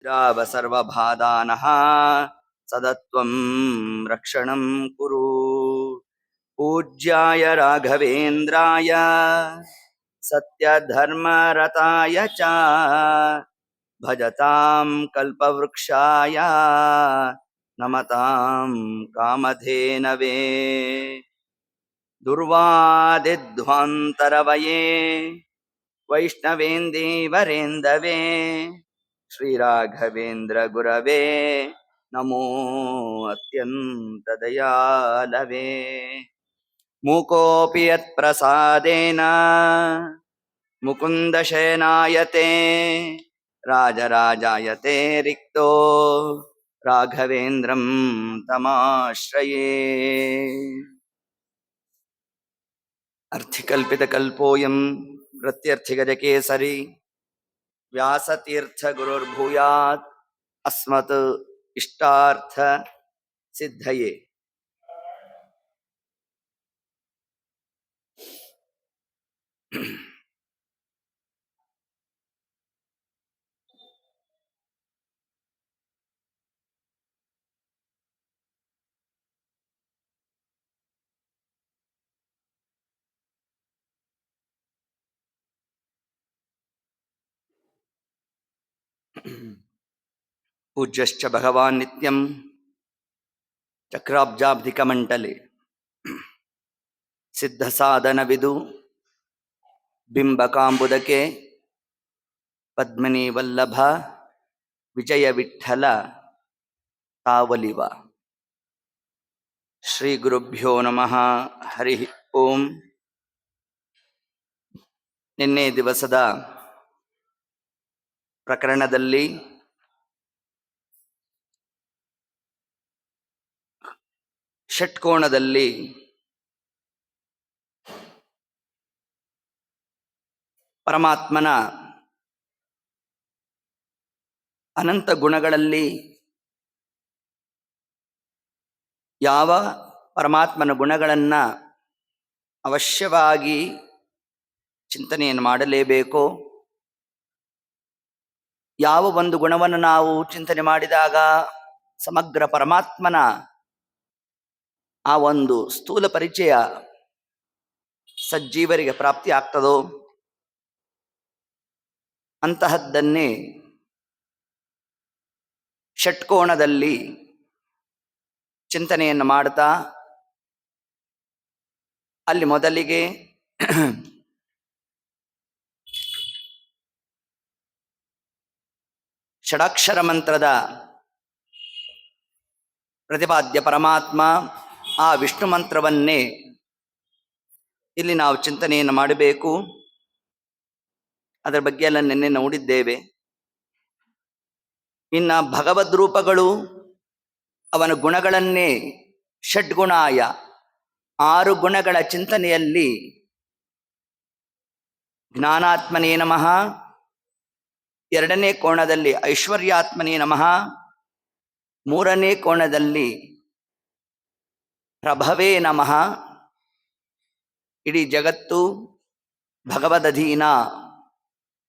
सर्वबाधानः सदत्वं रक्षणं कुरु। पूज्याय राघवेन्द्राय सत्यधर्मरताय च भजतां कल्पवृक्षाय नमतां कामधेनवे। दुर्वादिध्वान्तरवये वैष्णवेन्दीवरेन्दवे श्रीराघवेन्द्र गुरवे नमो अत्यन्तदयालवे। मूकोऽपि यत्प्रसादेन मुकुन्दशयनायते राजराजायते रिक्तो राघवेन्द्रं तमाश्रये। अर्थिकल्पितकल्पोऽयं प्रत्यर्थिगजकेसरी व्यासतीर्थगुरुर्भूयात् अस्मत् इष्टार्थ सिद्धये। पूज्यश्च भगवान् नित्यं चक्राब्जाब्धिकमण्डले सिद्धसाधनविदु बिम्बकाम्बुदके पद्मिनीवल्लभ विजयविठ्ठल तावलिव। ಶ್ರೀ ಗುರುಭ್ಯೋ ನಮಃ. ಹರಿ ಓಂ. ನಿನ್ನೆ ದಿವಸದ ಪ್ರಕರಣದಲ್ಲಿ ಷಟ್ಕೋಣದಲ್ಲಿ ಪರಮಾತ್ಮನ ಅನಂತ ಗುಣಗಳಲ್ಲಿ ಯಾವ ಪರಮಾತ್ಮನ ಗುಣಗಳನ್ನು ಅವಶ್ಯವಾಗಿ ಚಿಂತನೆಯನ್ನು ಮಾಡಲೇಬೇಕೋ, ಯಾವ ಒಂದು ಗುಣವನ್ನು ನಾವು ಚಿಂತನೆ ಮಾಡಿದಾಗ ಸಮಗ್ರ ಪರಮಾತ್ಮನ ಆ ಒಂದು ಸ್ಥೂಲ ಪರಿಚಯ ಸಜ್ಜೀವರಿಗೆ ಪ್ರಾಪ್ತಿ ಆಗ್ತದೋ ಅಂತಹದ್ದನ್ನೇ ಷಟ್ಕೋಣದಲ್ಲಿ ಚಿಂತನೆಯನ್ನು ಮಾಡ್ತಾ, ಅಲ್ಲಿ ಮೊದಲಿಗೆ ಷಡಾಕ್ಷರ ಮಂತ್ರದ ಪ್ರತಿಪಾದ್ಯ ಪರಮಾತ್ಮ ಆ ವಿಷ್ಣು ಮಂತ್ರವನ್ನೇ ಇಲ್ಲಿ ನಾವು ಚಿಂತನೆಯನ್ನು ಮಾಡಬೇಕು. ಅದರ ಬಗ್ಗೆ ಎಲ್ಲ ನಿನ್ನೆ ನೋಡಿದ್ದೇವೆ. ಇನ್ನು ಭಗವದ್ ರೂಪಗಳು ಅವನ ಗುಣಗಳನ್ನೇ ಷಡ್ಗುಣಾಯ 6 ಗುಣಗಳ ಚಿಂತನೆಯಲ್ಲಿ ಜ್ಞಾನಾತ್ಮನೇ ನಮಃ, 2ನೇ ಕೋಣದಲ್ಲಿ ಐಶ್ವರ್ಯಾತ್ಮನೇ ನಮಃ, 3ನೇ ಕೋಣದಲ್ಲಿ ಪ್ರಭವೇ ನಮಃ. ಇಡೀ ಜಗತ್ತು ಭಗವದಧೀನ,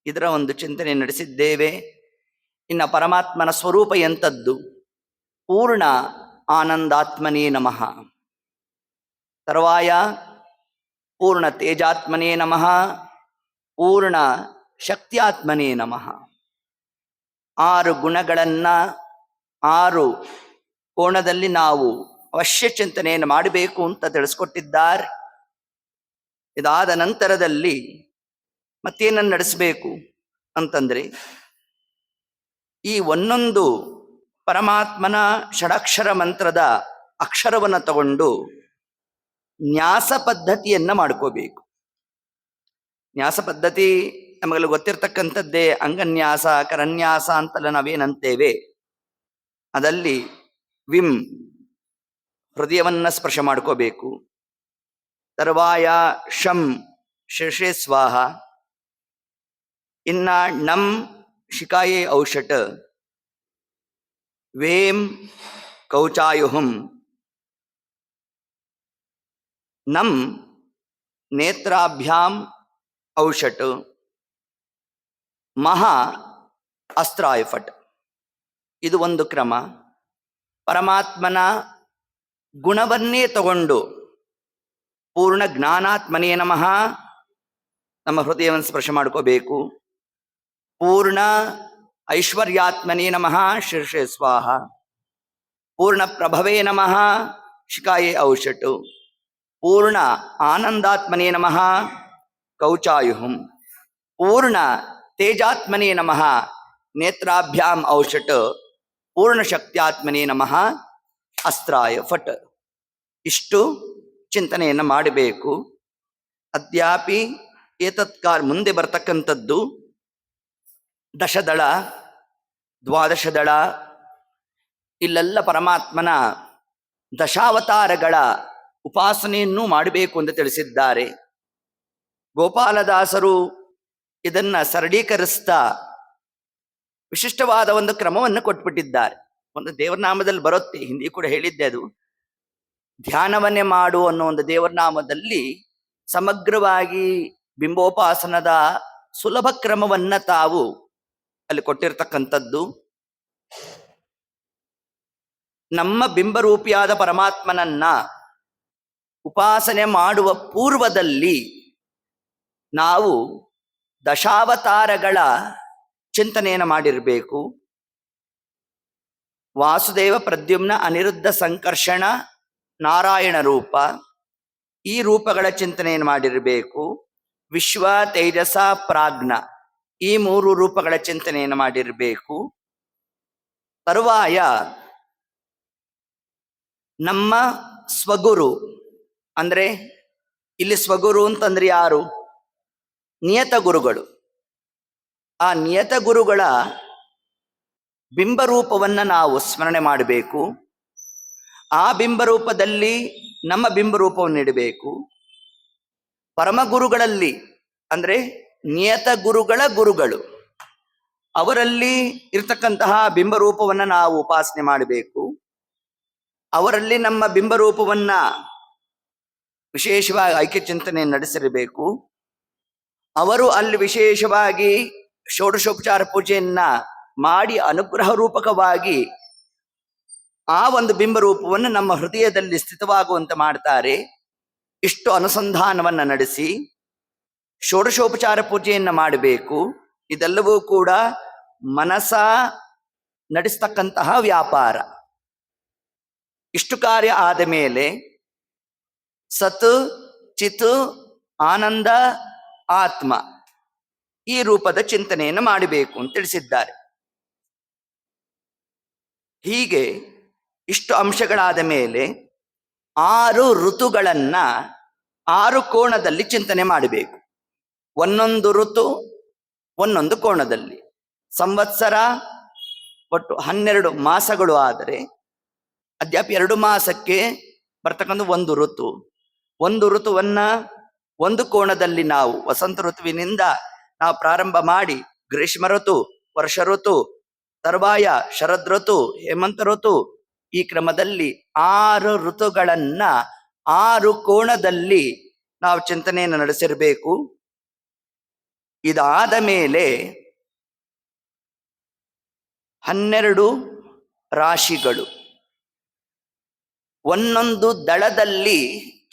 ಇದರ ಒಂದು ಚಿಂತನೆ ನಡೆಸಿದ್ದೇವೆ. ಇನ್ನು ಪರಮಾತ್ಮನ ಸ್ವರೂಪ ಎಂಥದ್ದು? ಪೂರ್ಣ ಆನಂದಾತ್ಮನೇ ನಮಃ. ತರುವಾಯ ಪೂರ್ಣ ತೇಜಾತ್ಮನೇ ನಮಃ, ಪೂರ್ಣ ಶಕ್ತಿಯಾತ್ಮನೇ ನಮಃ. 6 ಗುಣಗಳನ್ನು 6 ಕೋಣದಲ್ಲಿ ನಾವು ಅವಶ್ಯ ಚಿಂತನೆಯನ್ನು ಮಾಡಬೇಕು ಅಂತ ತಿಳಿಸ್ಕೊಟ್ಟಿದ್ದಾರೆ. ಇದಾದ ನಂತರದಲ್ಲಿ ಮತ್ತೇನನ್ನು ನಡೆಸಬೇಕು ಅಂತಂದರೆ, ಈ ಒಂದೊಂದು ಪರಮಾತ್ಮನ ಷಡಾಕ್ಷರ ಮಂತ್ರದ ಅಕ್ಷರವನ್ನು ತಗೊಂಡು ನ್ಯಾಸ ಪದ್ಧತಿಯನ್ನು ಮಾಡ್ಕೋಬೇಕು. ನ್ಯಾಸ ಪದ್ಧತಿ ನಮಗೆಲ್ಲ ಗೊತ್ತಿರ್ತಕ್ಕಂಥದ್ದೇ. ಅಂಗನ್ಯಾಸ, ಕರನ್ಯಾಸ ಅಂತೆಲ್ಲ ನಾವೇನಂತೇವೆ. ಅದಲ್ಲಿ ವಿಮ್ ಹೃದಯವನ್ನು ಸ್ಪರ್ಶ ಮಾಡ್ಕೋಬೇಕು. ತರುವಾಯ ಶಂ ಶಿರ್ಷೆ ಸ್ವಾಹ, ಇನ್ನ ನಂ ಶಿಕಾಯೇ ಔಷಟ್, ವೇಂ ಕೌಚಾಯುಹುಂ, ನಂ ನೇತ್ರಾಭ್ಯಾಂ ಔಷಟ್, ಮಹಾ ಅಸ್ತ್ರಾಯ ಫಟ್. ಇದು ಒಂದು ಕ್ರಮ. ಪರಮಾತ್ಮನ ಗುಣವನ್ನೇ ತಗೊಂಡು ಪೂರ್ಣ ಜ್ಞಾನಾತ್ಮನೇ ನಮಃ ನಮ್ಮ ಹೃದಯವನ್ನು ಸ್ಪರ್ಶ ಮಾಡ್ಕೋಬೇಕು. ಪೂರ್ಣ ಐಶ್ವರ್ಯಾತ್ಮನೇ ನಮಃ ಶೀರ್ಷೆ ಸ್ವಾಹ. ಪೂರ್ಣ ಪ್ರಭವೇ ನಮಃ ಶಿಖಾಯೇ ಔಷಟು. ಪೂರ್ಣ ಆನಂದಾತ್ಮನೇ ನಮಃ ಕೌಚಾಯುಹುಂ. ಪೂರ್ಣ ತೇಜಾತ್ಮನೇ ನಮಃ ನೇತ್ರಾಭ್ಯಾಂ ಔಷಟ್. ಪೂರ್ಣ ಶಕ್ತ್ಯಾತ್ಮನೇ ನಮಃ ಅಸ್ತ್ರಾಯ ಫಟ್. ಇಷ್ಟು ಚಿಂತನೆಯನ್ನು ಮಾಡಬೇಕು. ಅದ್ಯಾಪಿ ಏತತ್ಕಾಲ ಮುಂದೆ ಬರ್ತಕ್ಕಂಥದ್ದು ದಶದಳ, ದ್ವಾದಶದಳ, ಇಲ್ಲೆಲ್ಲ ಪರಮಾತ್ಮನ ದಶಾವತಾರಗಳ ಉಪಾಸನೆಯನ್ನು ಮಾಡಬೇಕು ಎಂದು ತಿಳಿಸಿದ್ದಾರೆ. ಗೋಪಾಲದಾಸರು ಇದನ್ನ ಸರಳೀಕರಿಸ್ತಾ ವಿಶಿಷ್ಟವಾದ ಒಂದು ಕ್ರಮವನ್ನು ಕೊಟ್ಬಿಟ್ಟಿದ್ದಾರೆ. ಒಂದು ದೇವರನಾಮದಲ್ಲಿ ಬರುತ್ತೆ, ಹಿಂದಿ ಕೂಡ ಹೇಳಿದ್ದೆ, ಅದು ಧ್ಯಾನವನ್ನೇ ಮಾಡು ಅನ್ನೋ ಒಂದು ದೇವರನಾಮದಲ್ಲಿ ಸಮಗ್ರವಾಗಿ ಬಿಂಬೋಪಾಸನದ ಸುಲಭ ಕ್ರಮವನ್ನ ತಾವು ಅಲ್ಲಿ ಕೊಟ್ಟಿರ್ತಕ್ಕಂಥದ್ದು. ನಮ್ಮ ಬಿಂಬರೂಪಿಯಾದ ಪರಮಾತ್ಮನನ್ನ ಉಪಾಸನೆ ಮಾಡುವ ಪೂರ್ವದಲ್ಲಿ ನಾವು ದಶಾವತಾರಗಳ ಚಿಂತನೆಯನ್ನು ಮಾಡಿರಬೇಕು. ವಾಸುದೇವ, ಪ್ರದ್ಯುಮ್ನ, ಅನಿರುದ್ಧ, ಸಂಕರ್ಷಣ, ನಾರಾಯಣ ರೂಪ, ಈ ರೂಪಗಳ ಚಿಂತನೆಯನ್ನು ಮಾಡಿರಬೇಕು. ವಿಶ್ವ, ತೇಜಸ, ಪ್ರಾಜ್ಞ, ಈ ಮೂರು ರೂಪಗಳ ಚಿಂತನೆಯನ್ನು ಮಾಡಿರಬೇಕು. ತರುವಾಯ ನಮ್ಮ ಸ್ವಗುರು, ಅಂದ್ರೆ ಇಲ್ಲಿ ಸ್ವಗುರು ಅಂತಂದ್ರೆ ಯಾರು? ನಿಯತ ಗುರುಗಳು. ಆ ನಿಯತ ಗುರುಗಳ ಬಿಂಬರೂಪವನ್ನು ನಾವು ಸ್ಮರಣೆ ಮಾಡಬೇಕು. ಆ ಬಿಂಬರೂಪದಲ್ಲಿ ನಮ್ಮ ಬಿಂಬರೂಪವನ್ನು ಇಡಬೇಕು. ಪರಮಗುರುಗಳಲ್ಲಿ ಅಂದ್ರೆ ನಿಯತ ಗುರುಗಳ ಗುರುಗಳು, ಅವರಲ್ಲಿ ಇರ್ತಕ್ಕಂತಹ ಬಿಂಬರೂಪವನ್ನು ನಾವು ಉಪಾಸನೆ ಮಾಡಬೇಕು. ಅವರಲ್ಲಿ ನಮ್ಮ ಬಿಂಬರೂಪವನ್ನ ವಿಶೇಷವಾಗಿ ಐಕ್ಯ ಚಿಂತನೆ ನಡೆಸಿರಬೇಕು. ಅವರು ಅಲ್ಲಿ ವಿಶೇಷವಾಗಿ ಷೋಡಶೋಪಚಾರ ಪೂಜೆಯನ್ನ ಮಾಡಿ ಅನುಗ್ರಹ ರೂಪಕವಾಗಿ ಆ ಒಂದು ಬಿಂಬರೂಪವನ್ನು ನಮ್ಮ ಹೃದಯದಲ್ಲಿ ಸ್ಥಿತವಾಗುವಂತೆ ಮಾಡ್ತಾರೆ. ಇಷ್ಟು ಅನುಸಂಧಾನವನ್ನ ನಡೆಸಿ ಷೋಡಶೋಪಚಾರ ಪೂಜೆಯನ್ನ ಮಾಡಬೇಕು. ಇದೆಲ್ಲವೂ ಕೂಡ ಮನಸ ನಡೆಸ್ತಕ್ಕಂತಹ ವ್ಯಾಪಾರ. ಇಷ್ಟು ಕಾರ್ಯ ಆದ ಮೇಲೆ ಸತ್, ಚಿತ್, ಆನಂದ, ಆತ್ಮ, ಈ ರೂಪದ ಚಿಂತನೆಯನ್ನು ಮಾಡಬೇಕು ಅಂತ ತಿಳಿಸಿದ್ದಾರೆ. ಹೀಗೆ ಇಷ್ಟು ಅಂಶಗಳಾದ ಮೇಲೆ 6 ಋತುಗಳನ್ನ 6 ಕೋಣದಲ್ಲಿ ಚಿಂತನೆ ಮಾಡಬೇಕು. ಒಂದೊಂದು ಋತು ಒಂದೊಂದು ಕೋಣದಲ್ಲಿ. ಸಂವತ್ಸರ ಒಟ್ಟು 12 ಮಾಸಗಳು ಆದರೆ ಅದ್ಯಾಪಿ 2 ಮಾಸಕ್ಕೆ ಬರ್ತಕ್ಕಂಥ ಒಂದು ಋತು. ಒಂದು ಋತುವನ್ನ ಒಂದು ಕೋಣದಲ್ಲಿ ನಾವು ವಸಂತ ಋತುವಿನಿಂದ ನಾವು ಪ್ರಾರಂಭ ಮಾಡಿ ಗ್ರೀಷ್ಮ ಋತು, ವರ್ಷ ಋತು, ತರುವಾಯ ಶರದ್ ಋತು, ಹೇಮಂತ ಋತು, ಈ ಕ್ರಮದಲ್ಲಿ 6 ಋತುಗಳನ್ನ 6 ಕೋಣದಲ್ಲಿ ನಾವು ಚಿಂತನೆಯನ್ನು ನಡೆಸಿರಬೇಕು. ಇದಾದ ಮೇಲೆ 12 ರಾಶಿಗಳು ಒಂದೊಂದು ದಳದಲ್ಲಿ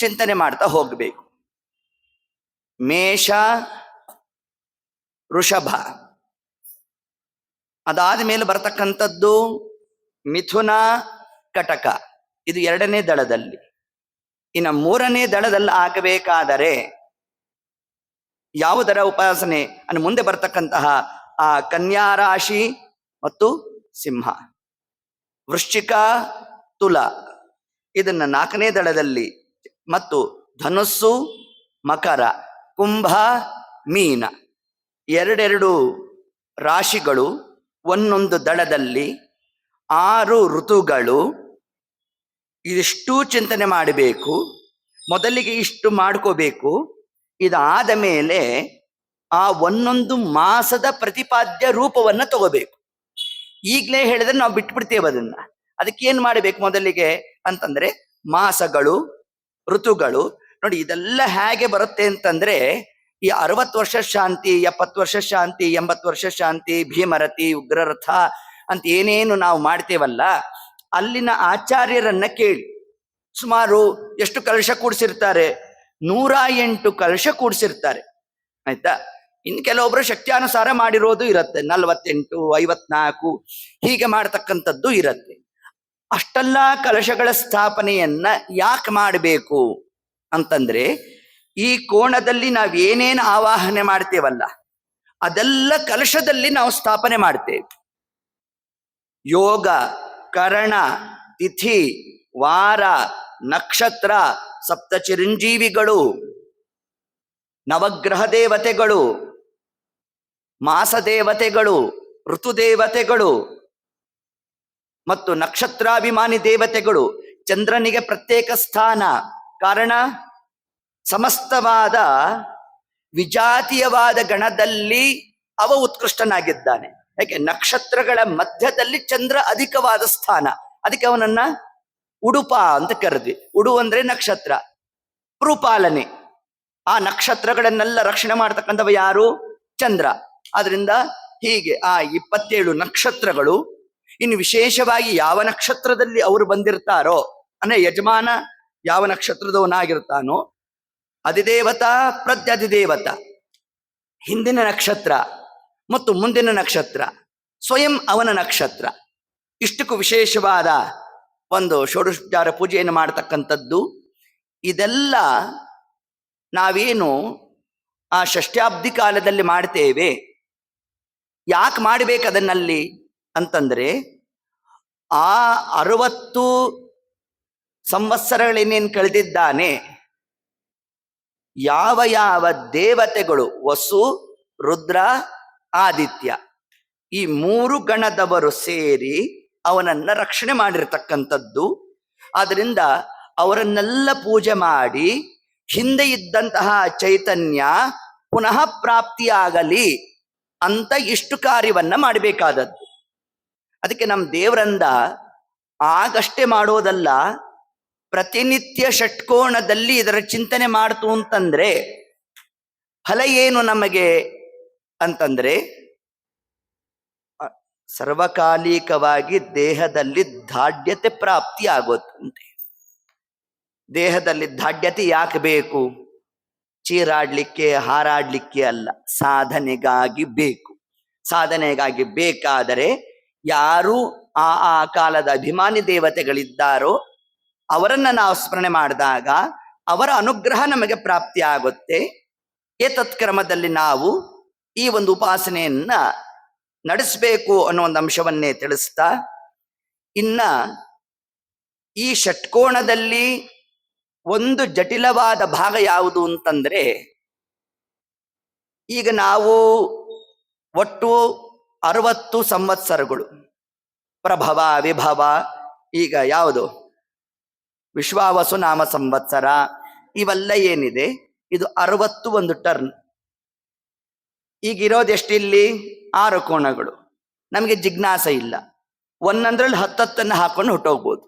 ಚಿಂತನೆ ಮಾಡ್ತಾ ಹೋಗಬೇಕು. ಮೇಷ, ವೃಷಭ, ಅದಾದ ಮೇಲೆ ಬರತಕ್ಕಂಥದ್ದು ಮಿಥುನ, ಕಟಕ, ಇದು 2ನೇ ದಳದಲ್ಲಿ. ಇನ್ನು 3ನೇ ದಳದಲ್ಲಿ ಆಗಬೇಕಾದರೆ ಯಾವುದರ ಉಪಾಸನೆ ಅನ್ನು ಮುಂದೆ ಬರ್ತಕ್ಕಂತಹ ಆ ಕನ್ಯಾ ರಾಶಿ ಮತ್ತು ಸಿಂಹ. ವೃಶ್ಚಿಕ, ತುಲ, ಇದನ್ನ 4ನೇ ದಳದಲ್ಲಿ, ಮತ್ತು ಧನುಸ್ಸು, ಮಕರ, ಕುಂಭ, ಮೀನ, 2 ರಾಶಿಗಳು ಒಂದೊಂದು ದಳದಲ್ಲಿ 6 ಋತುಗಳು. ಇದಿಷ್ಟು ಚಿಂತನೆ ಮಾಡಬೇಕು. ಮೊದಲಿಗೆ ಇಷ್ಟು ಮಾಡ್ಕೋಬೇಕು. ಇದಾದ ಮೇಲೆ ಆ ಒಂದೊಂದು ಮಾಸದ ಪ್ರತಿಪಾದ್ಯ ರೂಪವನ್ನ ತಗೋಬೇಕು. ಈಗಲೇ ಹೇಳಿದ್ರೆ ನಾವು ಬಿಟ್ಬಿಡ್ತೇವೆ ಅದನ್ನ. ಅದಕ್ಕೇನು ಮಾಡಬೇಕು ಮೊದಲಿಗೆ ಅಂತಂದ್ರೆ ಮಾಸಗಳು, ಋತುಗಳು. ನೋಡಿ, ಇದೆಲ್ಲ ಹೇಗೆ ಬರುತ್ತೆ ಅಂತಂದ್ರೆ ಈ 60 ವರ್ಷ ಶಾಂತಿ, 70 ವರ್ಷ ಶಾಂತಿ, 80 ವರ್ಷ ಶಾಂತಿ, ಭೀಮರತಿ, ಉಗ್ರರಥ, ಅಂತ ಏನೇನು ನಾವು ಮಾಡ್ತೇವಲ್ಲ, ಅಲ್ಲಿನ ಆಚಾರ್ಯರನ್ನ ಕೇಳಿ. ಸುಮಾರು ಎಷ್ಟು ಕಲಶ ಕೂಡಿಸಿರ್ತಾರೆ? 108 ಕಲಶ ಕೂಡಿಸಿರ್ತಾರೆ. ಆಯ್ತಾ? ಇನ್ನು ಕೆಲವೊಬ್ರು ಶಕ್ತ್ಯಾನುಸಾರ ಮಾಡಿರೋದು ಇರತ್ತೆ, 48, 54 ಹೀಗೆ ಮಾಡ್ತಕ್ಕಂಥದ್ದು ಇರತ್ತೆ. ಅಷ್ಟೆಲ್ಲ ಕಲಶಗಳ ಸ್ಥಾಪನೆಯನ್ನ ಯಾಕೆ ಮಾಡಬೇಕು ಅಂತಂದ್ರೆ, ಈ ಕೋಣದಲ್ಲಿ ನಾವೇನೇನು ಆವಾಹನೆ ಮಾಡ್ತೇವಲ್ಲ ಅದೆಲ್ಲ ಕಲಶದಲ್ಲಿ ನಾವು ಸ್ಥಾಪನೆ ಮಾಡ್ತೇವೆ. ಯೋಗ, ಕರಣ, ತಿಥಿ, ವಾರ, ನಕ್ಷತ್ರ, ಸಪ್ತ ಚಿರಂಜೀವಿಗಳು, ನವಗ್ರಹ ದೇವತೆಗಳು, ಮಾಸ ದೇವತೆಗಳು, ಋತುದೇವತೆಗಳು ಮತ್ತು ನಕ್ಷತ್ರಾಭಿಮಾನಿ ದೇವತೆಗಳು. ಚಂದ್ರನಿಗೆ ಪ್ರತ್ಯೇಕ ಸ್ಥಾನ. ಕಾರಣ, ಸಮಸ್ತವಾದ ವಿಜಾತೀಯವಾದ ಗಣದಲ್ಲಿ ಅವ ಉತ್ಕೃಷ್ಟನಾಗಿದ್ದಾನೆ. ಯಾಕೆ? ನಕ್ಷತ್ರಗಳ ಮಧ್ಯದಲ್ಲಿ ಚಂದ್ರ ಅಧಿಕವಾದ ಸ್ಥಾನ. ಅದಕ್ಕೆ ಅವನನ್ನ ಉಡುಪ ಅಂತ ಕರೆದ್ವಿ. ಉಡು ಅಂದ್ರೆ ನಕ್ಷತ್ರ, ಪೃಪಾಲನೆ. ಆ ನಕ್ಷತ್ರಗಳನ್ನೆಲ್ಲ ರಕ್ಷಣೆ ಮಾಡ್ತಕ್ಕಂಥವ ಯಾರು? ಚಂದ್ರ. ಆದ್ರಿಂದ ಹೀಗೆ ಆ 27 ನಕ್ಷತ್ರಗಳು. ಇನ್ನು ವಿಶೇಷವಾಗಿ ಯಾವ ನಕ್ಷತ್ರದಲ್ಲಿ ಅವರು ಬಂದಿರ್ತಾರೋ, ಅಂದ್ರೆ ಯಜಮಾನ ಯಾವ ನಕ್ಷತ್ರದವನಾಗಿರ್ತಾನೋ, ಅಧಿದೇವತಾ ಪ್ರತ್ಯಧಿದೇವತ, ಹಿಂದಿನ ನಕ್ಷತ್ರ ಮತ್ತು ಮುಂದಿನ ನಕ್ಷತ್ರ, ಸ್ವಯಂ ಅವನ ನಕ್ಷತ್ರ. ಇಷ್ಟಕ್ಕೂ ವಿಶೇಷವಾದ ಒಂದು ಷೋಡಶೋಪಚಾರ ಪೂಜೆಯನ್ನು ಮಾಡತಕ್ಕಂಥದ್ದು. ಇದೆಲ್ಲ ನಾವೇನು ಆ ಷಷ್ಠ್ಯಾಬ್ದಿ ಕಾಲದಲ್ಲಿ ಮಾಡ್ತೇವೆ. ಯಾಕೆ ಮಾಡಬೇಕು ಅದನ್ನಲ್ಲಿ ಅಂತಂದ್ರೆ, ಆ 60 ಸಂವತ್ಸರಗಳೇನೇನು ಕಳೆದಿದ್ದಾನೆ, ಯಾವ ಯಾವ ದೇವತೆಗಳು, ವಸು, ರುದ್ರ, ಆದಿತ್ಯ, ಈ 3 ಗಣದವರು ಸೇರಿ ಅವನನ್ನ ರಕ್ಷಣೆ ಮಾಡಿರ್ತಕ್ಕಂಥದ್ದು. ಆದ್ರಿಂದ ಅವರನ್ನೆಲ್ಲ ಪೂಜೆ ಮಾಡಿ ಹಿಂದೆ ಇದ್ದಂತಹ ಚೈತನ್ಯ ಪುನಃ ಪ್ರಾಪ್ತಿಯಾಗಲಿ ಅಂತ ಇಷ್ಟು ಕಾರ್ಯವನ್ನ ಮಾಡಬೇಕಾದದ್ದು. ಅದಕ್ಕೆ ನಮ್ಮ ದೇವರಂದ ಆಗಷ್ಟೇ ಮಾಡೋದಲ್ಲ, ಪ್ರತಿನಿತ್ಯ ಷಟ್ಕೋಣದಲ್ಲಿ ಇದರ ಚಿಂತನೆ ಮಾಡ್ತು ಅಂತಂದ್ರೆ ಫಲ ಏನು ನಮಗೆ ಅಂತಂದ್ರೆ, ಸರ್ವಕಾಲಿಕವಾಗಿ ದೇಹದಲ್ಲಿ ದಾಢ್ಯತೆ ಪ್ರಾಪ್ತಿ ಆಗೋದಂತೆ. ದೇಹದಲ್ಲಿ ದಾಢ್ಯತೆ ಯಾಕೆ ಬೇಕು? ಚೀರಾಡ್ಲಿಕ್ಕೆ, ಹಾರಾಡ್ಲಿಕ್ಕೆ ಅಲ್ಲ, ಸಾಧನೆಗಾಗಿ ಬೇಕು. ಸಾಧನೆಗಾಗಿ ಬೇಕಾದರೆ ಯಾರು ಆ ಕಾಲದ ಅಭಿಮಾನಿ ದೇವತೆಗಳಿದ್ದಾರೋ ಅವರನ್ನ ನಾವು ಸ್ಮರಣೆ ಮಾಡಿದಾಗ ಅವರ ಅನುಗ್ರಹ ನಮಗೆ ಪ್ರಾಪ್ತಿ ಆಗುತ್ತೆ. ಏತತ್ಕ್ರಮದಲ್ಲಿ ನಾವು ಈ ಒಂದು ಉಪಾಸನೆಯನ್ನ ನಡೆಸಬೇಕು ಅನ್ನೋ ಒಂದು ಅಂಶವನ್ನೇ ತಿಳಿಸ್ತಾ, ಇನ್ನ ಈ ಷಟ್ಕೋಣದಲ್ಲಿ ಒಂದು ಜಟಿಲವಾದ ಭಾಗ ಯಾವುದು ಅಂತಂದ್ರೆ, ಈಗ ನಾವು ಒಟ್ಟು 60 ಸಂವತ್ಸರಗಳು, ಪ್ರಭವ, ವಿಭವ, ಈಗ ಯಾವುದು ವಿಶ್ವಾವಸು ನಾಮ ಸಂವತ್ಸರ, ಇವೆಲ್ಲ ಏನಿದೆ ಇದು 61 ಟರ್ನ್. ಈಗಿರೋದೆಷ್ಟಿಲ್ಲಿ? 6 ಕೋಣಗಳು. ನಮಗೆ ಜಿಜ್ಞಾಸ ಇಲ್ಲ, ಒಂದೊಂದ್ರಲ್ಲಿ 10 ಹಾಕೊಂಡು ಹೊಟ್ಟೋಗ್ಬೋದು.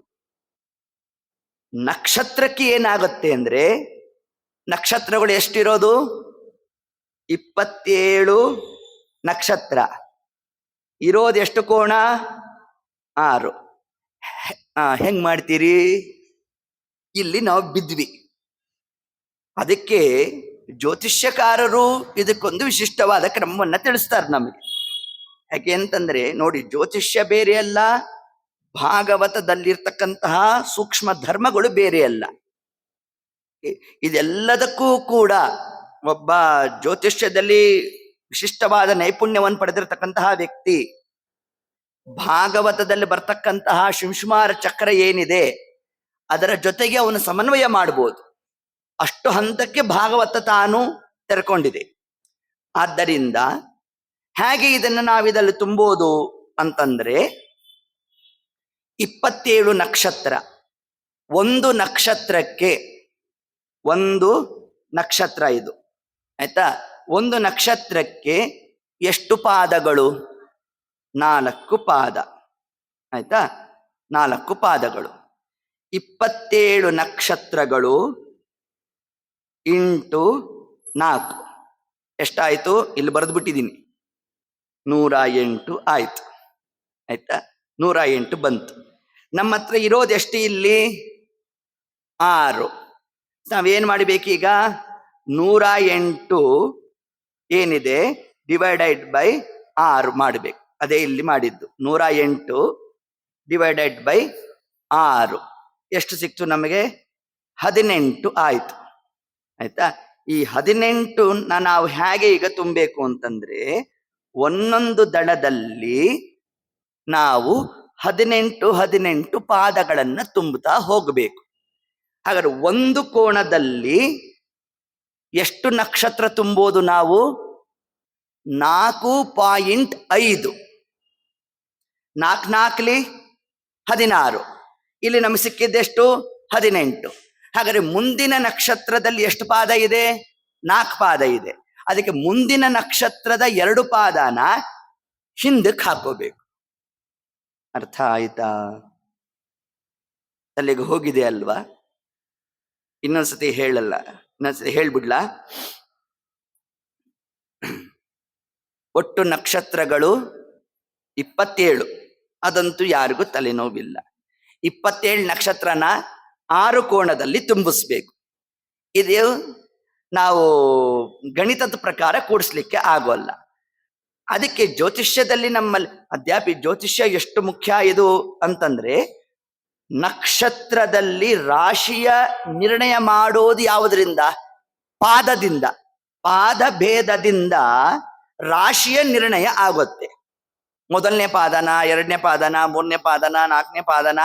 ನಕ್ಷತ್ರಕ್ಕೆ ಏನಾಗುತ್ತೆ ಅಂದ್ರೆ, ನಕ್ಷತ್ರಗಳು ಎಷ್ಟಿರೋದು? 27 ನಕ್ಷತ್ರ. ಇರೋದೆಷ್ಟು ಕೋಣ? 6. ಹೆಂಗ್ ಮಾಡ್ತೀರಿ? ಇಲ್ಲಿ ನಾವು ಬಿದ್ವಿ. ಅದಕ್ಕೆ ಜ್ಯೋತಿಷ್ಯಕಾರರು ಇದಕ್ಕೊಂದು ವಿಶಿಷ್ಟವಾದ ಕ್ರಮವನ್ನ ತಿಳಿಸ್ತಾರೆ ನಮಗೆ. ಯಾಕೆ ಅಂತಂದ್ರೆ ನೋಡಿ, ಜ್ಯೋತಿಷ್ಯ ಬೇರೆ ಅಲ್ಲ, ಭಾಗವತದಲ್ಲಿರ್ತಕ್ಕಂತಹ ಸೂಕ್ಷ್ಮ ಧರ್ಮಗಳು ಬೇರೆ ಅಲ್ಲ. ಇದೆಲ್ಲದಕ್ಕೂ ಕೂಡ ಒಬ್ಬ ಜ್ಯೋತಿಷ್ಯದಲ್ಲಿ ವಿಶಿಷ್ಟವಾದ ನೈಪುಣ್ಯವನ್ನು ಪಡೆದಿರತಕ್ಕಂತಹ ವ್ಯಕ್ತಿ ಭಾಗವತದಲ್ಲಿ ಬರ್ತಕ್ಕಂತಹ ಶಿಂಶುಮಾರ ಚಕ್ರ ಏನಿದೆ ಅದರ ಜೊತೆಗೆ ಅವನು ಸಮನ್ವಯ ಮಾಡ್ಬೋದು. ಅಷ್ಟು ಹಂತಕ್ಕೆ ಭಾಗವತ ತಾನು ತೆರೆಕೊಂಡಿದೆ. ಆದ್ದರಿಂದ ಹೇಗೆ ಇದನ್ನು ನಾವಿದಲ್ಲಿ ತುಂಬೋದು ಅಂತಂದ್ರೆ, 27 ನಕ್ಷತ್ರ. ಒಂದು ನಕ್ಷತ್ರಕ್ಕೆ, ಒಂದು ನಕ್ಷತ್ರ ಇದು, ಆಯ್ತಾ? ಒಂದು ನಕ್ಷತ್ರಕ್ಕೆ ಎಷ್ಟು ಪಾದಗಳು? 4 ಪಾದ, ಆಯ್ತಾ? 4 ಪಾದಗಳು. 27 ನಕ್ಷತ್ರಗಳು ಇಂಟು 4 ಎಷ್ಟಾಯ್ತು? ಇಲ್ಲಿ ಬರೆದು ಬಿಟ್ಟಿದ್ದೀನಿ, 108 ಆಯ್ತು. ಆಯ್ತಾ, 108 ಬಂತು. ನಮ್ಮ ಹತ್ರ ಇರೋದೆಷ್ಟು ಇಲ್ಲಿ? 6. ನಾವೇನ್ ಮಾಡಬೇಕೀಗ? 108 ಏನಿದೆ ಡಿವೈಡೆಡ್ ಬೈ 6 ಮಾಡಬೇಕು. ಅದೇ ಇಲ್ಲಿ ಮಾಡಿದ್ದು. 108 ಡಿವೈಡೆಡ್ ಬೈ 6 ಎಷ್ಟು ಸಿಕ್ತು ನಮಗೆ? 18 ಆಯ್ತು. ಆಯ್ತಾ, ಈ 18 ನಾವು ಹೇಗೆ ಈಗ ತುಂಬಬೇಕು ಅಂತಂದ್ರೆ, ಒಂದೊಂದು ದಳದಲ್ಲಿ ನಾವು 18 ಪಾದಗಳನ್ನ ತುಂಬುತ್ತಾ ಹೋಗಬೇಕು. ಹಾಗಾದ್ರೆ ಒಂದು ಕೋಣದಲ್ಲಿ ಎಷ್ಟು ನಕ್ಷತ್ರ ತುಂಬೋದು ನಾವು? 4.5. 4 4 16. ಇಲ್ಲಿ ನಮಗೆ ಸಿಕ್ಕಿದ್ದೆಷ್ಟು? 18. ಹಾಗಾದ್ರೆ ಮುಂದಿನ ನಕ್ಷತ್ರದಲ್ಲಿ ಎಷ್ಟು ಪಾದ ಇದೆ? 4 ಪಾದ ಇದೆ. ಅದಕ್ಕೆ ಮುಂದಿನ ನಕ್ಷತ್ರದ 2 ಪಾದನ ಹಿಂದಕ್ಕೆ ಹಾಕೋಬೇಕು. ಅರ್ಥ ಆಯ್ತಾ? ಅಲ್ಲಿಗೆ ಹೋಗಿದೆ ಅಲ್ವಾ? ಇನ್ನೊಂದ್ಸತಿ ಹೇಳಲ್ಲ, ಇನ್ನೊಂದ್ಸತಿ ಹೇಳ್ಬಿಡ್ಲಾ? ಒಟ್ಟು ನಕ್ಷತ್ರಗಳು 27. ಅದಂತೂ ಯಾರಿಗೂ ತಲೆನೋವಿಲ್ಲ. 27 ನಕ್ಷತ್ರನ 6 ಕೋಣದಲ್ಲಿ ತುಂಬಿಸ್ಬೇಕು. ಇದು ನಾವು ಗಣಿತದ ಪ್ರಕಾರ ಕೂಡಿಸ್ಲಿಕ್ಕೆ ಆಗೋಲ್ಲ. ಅದಕ್ಕೆ ಜ್ಯೋತಿಷ್ಯದಲ್ಲಿ ನಮ್ಮಲ್ಲಿ ಜ್ಯೋತಿಷ್ಯ ಎಷ್ಟು ಮುಖ್ಯ ಇದು ಅಂತಂದ್ರೆ, ನಕ್ಷತ್ರದಲ್ಲಿ ರಾಶಿಯ ನಿರ್ಣಯ ಮಾಡೋದು ಯಾವುದರಿಂದ? ಪಾದದಿಂದ. ಪಾದ ಭೇದದಿಂದ ರಾಶಿಯ ನಿರ್ಣಯ ಆಗುತ್ತೆ. 1ನೇ ಪಾದನ, 2ನೇ ಪಾದನ, 3ನೇ ಪಾದನ, 4ನೇ ಪಾದನ.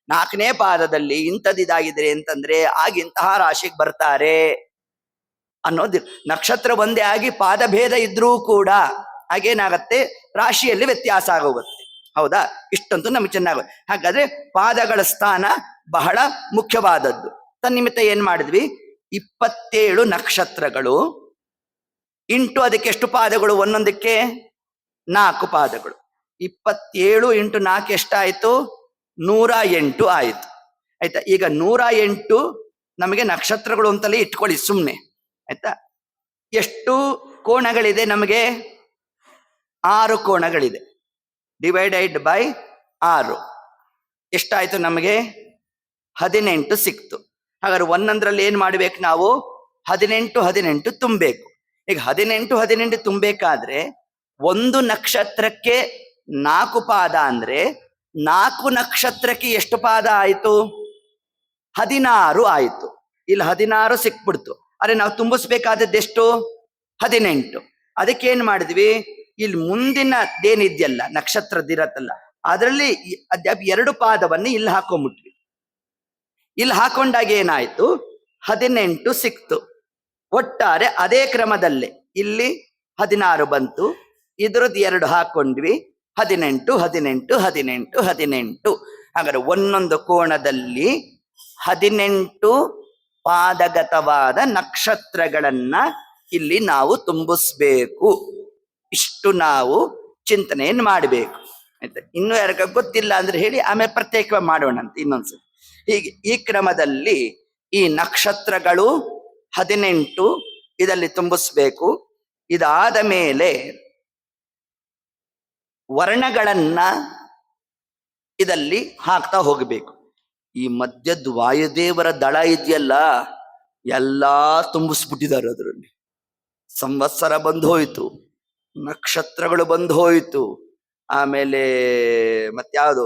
4ನೇ ಪಾದದಲ್ಲಿ ಇಂಥದ್ದಿದಾಗಿದೆ ಅಂತಂದ್ರೆ ಆಗ ಇಂತಹ ರಾಶಿಗೆ ಬರ್ತಾರೆ ಅನ್ನೋದು. ನಕ್ಷತ್ರ ಒಂದೇ ಆಗಿ ಪಾದ ಭೇದ ಇದ್ರೂ ಕೂಡ ಹಾಗೇನಾಗತ್ತೆ, ರಾಶಿಯಲ್ಲಿ ವ್ಯತ್ಯಾಸ ಆಗೋಗುತ್ತೆ. ಹೌದಾ? ಇಷ್ಟಂತೂ ನಮ್ಗೆ ಚೆನ್ನಾಗುತ್ತೆ. ಹಾಗಾದ್ರೆ ಪಾದಗಳ ಸ್ಥಾನ ಬಹಳ ಮುಖ್ಯವಾದದ್ದು. ತನ್ನಿಮಿತ್ತ ಏನ್ ಮಾಡಿದ್ವಿ? 27 ನಕ್ಷತ್ರಗಳು ಇಂಟು ಅದಕ್ಕೆ ಎಷ್ಟು ಪಾದಗಳು? ಒಂದೊಂದಕ್ಕೆ 4 ಪಾದಗಳು. 27 ಇಂಟು 4 ಎಷ್ಟಾಯ್ತು? 108 ಆಯ್ತು. ಆಯ್ತಾ? ಈಗ 108 ನಮಗೆ ನಕ್ಷತ್ರಗಳು ಅಂತಲೇ ಇಟ್ಕೊಳ್ಳಿ ಸುಮ್ಮನೆ. ಆಯ್ತಾ? ಎಷ್ಟು ಕೋಣಗಳಿದೆ ನಮಗೆ? 6 ಕೋಣಗಳಿದೆ. ಡಿವೈಡೆಡ್ ಬೈ 6 ಎಷ್ಟಾಯ್ತು ನಮಗೆ? 18 ಸಿಕ್ತು. ಹಾಗಾದ್ರೆ ಒಂದೊಂದ್ರಲ್ಲಿ ಏನ್ ಮಾಡ್ಬೇಕು ನಾವು? 18 ತುಂಬಬೇಕು. ಈಗ 18 ತುಂಬಬೇಕಾದ್ರೆ ಒಂದು ನಕ್ಷತ್ರಕ್ಕೆ 4 ಪಾದ ಅಂದ್ರೆ 4 ನಕ್ಷತ್ರಕ್ಕೆ ಎಷ್ಟು ಪಾದ ಆಯ್ತು? 16 ಆಯ್ತು. ಇಲ್ಲಿ 16 ಸಿಕ್ಬಿಡ್ತು. ಅರೆ ನಾವು ತುಂಬಿಸ್ಬೇಕಾದದ್ದೆಷ್ಟು? 18. ಅದಕ್ಕೆ ಏನ್ ಮಾಡಿದ್ವಿ? ಇಲ್ಲಿ ಮುಂದಿನದೇನಿದೆಯಲ್ಲ ನಕ್ಷತ್ರದಿರತ್ತಲ್ಲ, ಅದರಲ್ಲಿ 2 ಪಾದವನ್ನು ಇಲ್ಲಿ ಹಾಕೊಂಡ್ಬಿಟ್ವಿ. ಇಲ್ಲಿ ಹಾಕೊಂಡಾಗ ಏನಾಯ್ತು? 18 ಸಿಕ್ತು. ಒಟ್ಟಾರೆ ಅದೇ ಕ್ರಮದಲ್ಲೇ ಇಲ್ಲಿ 16 ಬಂತು. ಇದ್ರದ್ದು 2 ಹಾಕೊಂಡ್ವಿ. 18. ಹಾಗಾದ್ರೆ ಒಂದೊಂದು ಕೋಣದಲ್ಲಿ 18 ಪಾದಗತವಾದ ನಕ್ಷತ್ರಗಳನ್ನ ಇಲ್ಲಿ ನಾವು ತುಂಬಿಸ್ಬೇಕು. ಇಷ್ಟು ನಾವು ಚಿಂತನೆಯನ್ನು ಮಾಡಬೇಕು. ಆಯ್ತಾ? ಇನ್ನು ಯಾರಿಗ ಗೊತ್ತಿಲ್ಲ ಅಂದ್ರೆ ಹೇಳಿ, ಆಮೇಲೆ ಪ್ರತ್ಯೇಕ ಮಾಡೋಣ ಅಂತ ಇನ್ನೊಂದ್ಸಲ. ಹೀಗೆ ಈ ಕ್ರಮದಲ್ಲಿ ಈ ನಕ್ಷತ್ರಗಳು 18 ಇದರಲ್ಲಿ ತುಂಬಿಸ್ಬೇಕು. ಇದಾದ ಮೇಲೆ ವರ್ಣಗಳನ್ನ ಇದರಲ್ಲಿ ಹಾಕ್ತಾ ಹೋಗಬೇಕು. ಈ ಮಧ್ಯದ ವಾಯುದೇವರ ದಳ ಇದೆಯಲ್ಲ, ಎಲ್ಲಾ ತುಂಬಿಸ್ಬಿಟ್ಟಿದ್ದಾರೆ. ಅದರಲ್ಲಿ ಸಂವತ್ಸರ ಬಂದು ಹೋಯ್ತು, ನಕ್ಷತ್ರಗಳು ಬಂದು ಹೋಯ್ತು, ಆಮೇಲೆ ಮತ್ಯಾವುದು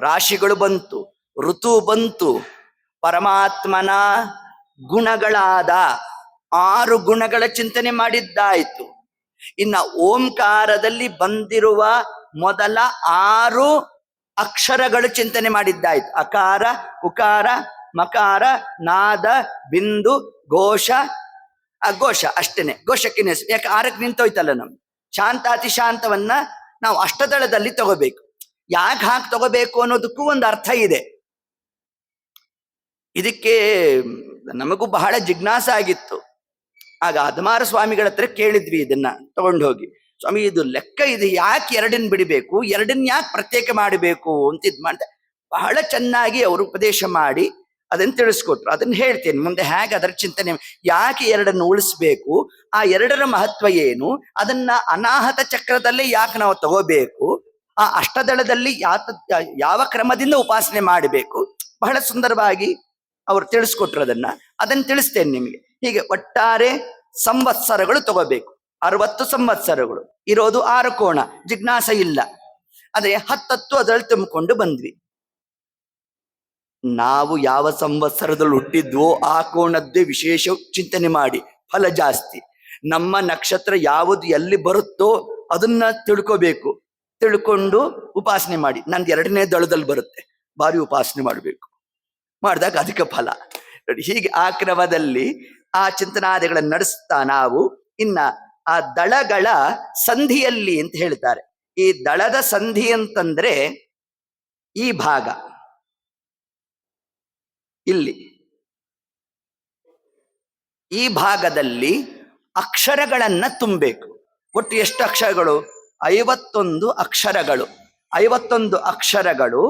ರಾಶಿಗಳು ಬಂತು, ಋತು ಬಂತು, ಪರಮಾತ್ಮನ ಗುಣಗಳಾದ 6 ಗುಣಗಳ ಚಿಂತನೆ ಮಾಡಿದ್ದಾಯ್ತು. ಇನ್ನ ಓಂಕಾರದಲ್ಲಿ ಬಂದಿರುವ ಮೊದಲ 6 ಅಕ್ಷರಗಳು ಚಿಂತನೆ ಮಾಡಿದ್ದಾಯ್ತು. ಅಕಾರ, ಉಕಾರ, ಮಕಾರ, ನಾದ, ಬಿಂದು, ಘೋಷ. ಘೋಷ ಅಷ್ಟೇನೆ, ಘೋಷಕ್ಕೆ ಯಾಕೆ 6ಕ್ಕೆ ನಿಂತೋಯ್ತಲ್ಲ. ನಮ್ಗೆ ಶಾಂತಾತಿ ಶಾಂತವನ್ನ ನಾವು ಅಷ್ಟದಳದಲ್ಲಿ ತಗೋಬೇಕು. ಯಾಕೆ ಹಾಕಿ ತಗೋಬೇಕು ಅನ್ನೋದಕ್ಕೂ ಒಂದು ಅರ್ಥ ಇದೆ. ಇದಕ್ಕೆ ನಮಗೂ ಬಹಳ ಜಿಜ್ಞಾಸ ಆಗಿತ್ತು. ಆಗ ಅಧಮಾರ ಸ್ವಾಮಿಗಳ ಹತ್ರ ಕೇಳಿದ್ವಿ ಇದನ್ನ ತಗೊಂಡು ಹೋಗಿ, ಸ್ವಾಮಿ ಇದು ಲೆಕ್ಕ ಇದು ಯಾಕೆ 2 ಬಿಡಬೇಕು, 2 ಯಾಕೆ ಪ್ರತ್ಯೇಕ ಮಾಡಬೇಕು ಅಂತ ಮಾಡಿದೆ. ಬಹಳ ಚೆನ್ನಾಗಿ ಅವರು ಉಪದೇಶ ಮಾಡಿ ಅದನ್ನ ತಿಳಿಸ್ಕೊಟ್ರು. ಅದನ್ನ ಹೇಳ್ತೇನೆ ಮುಂದೆ ಹೇಗೆ ಅದರ ಚಿಂತನೆ, ಯಾಕೆ 2 ಉಳಿಸ್ಬೇಕು, ಆ 2ರ ಮಹತ್ವ ಏನು, ಅದನ್ನ ಅನಾಹತ ಚಕ್ರದಲ್ಲೇ ಯಾಕೆ ನಾವು ತಗೋಬೇಕು ಆ ಅಷ್ಟದಳದಲ್ಲಿ ಯಾವ ಕ್ರಮದಿಂದ ಉಪಾಸನೆ ಮಾಡಬೇಕು ಬಹಳ ಸುಂದರವಾಗಿ ಅವರು ತಿಳಿಸ್ಕೊಟ್ರು. ಅದನ್ನು ತಿಳಿಸ್ತೇನೆ ನಿಮಗೆ. ಹೀಗೆ ಒಟ್ಟಾರೆ ಸಂವತ್ಸರಗಳು ತಗೋಬೇಕು. 60 ಸಂವತ್ಸರಗಳು ಇರೋದು 6 ಕೋಣ, ಜಿಜ್ಞಾಸ ಇಲ್ಲ. ಅದೇ 10 ಅದರಲ್ಲಿ ತುಂಬಿಕೊಂಡು ಬಂದ್ವಿ. ನಾವು ಯಾವ ಸಂವತ್ಸರದಲ್ಲಿ ಹುಟ್ಟಿದ್ವೋ ಆ ಕೋಣದ್ದೇ ವಿಶೇಷ ಚಿಂತನೆ ಮಾಡಿ, ಫಲ ಜಾಸ್ತಿ. ನಮ್ಮ ನಕ್ಷತ್ರ ಯಾವುದು ಎಲ್ಲಿ ಬರುತ್ತೋ ಅದನ್ನ ತಿಳ್ಕೋಬೇಕು. ತಿಳ್ಕೊಂಡು ಉಪಾಸನೆ ಮಾಡಿ. ನಂದು 2ನೇ ದಳದಲ್ಲಿ ಬರುತ್ತೆ, ಭಾರಿ ಉಪಾಸನೆ ಮಾಡಬೇಕು, ಮಾಡಿದಾಗ ಅಧಿಕ ಫಲ. ಹೀಗೆ ಆ ಕ್ರಮದಲ್ಲಿ ಆ ಚಿಂತನಾದಿಗಳನ್ನು ನಡೆಸ್ತಾ ನಾವು ಇನ್ನ ಆ ದಳಗಳ ಸಂಧಿಯಲ್ಲಿ ಅಂತ ಹೇಳ್ತಾರೆ. ಈ ದಳದ ಸಂಧಿ ಅಂತಂದ್ರೆ ಈ ಭಾಗ ಇಲ್ಲಿ, ಈ ಭಾಗದಲ್ಲಿ ಅಕ್ಷರಗಳನ್ನ ತುಂಬಬೇಕು. ಒಟ್ಟು ಎಷ್ಟು ಅಕ್ಷರಗಳು? 51 ಅಕ್ಷರಗಳು. 51 ಅಕ್ಷರಗಳು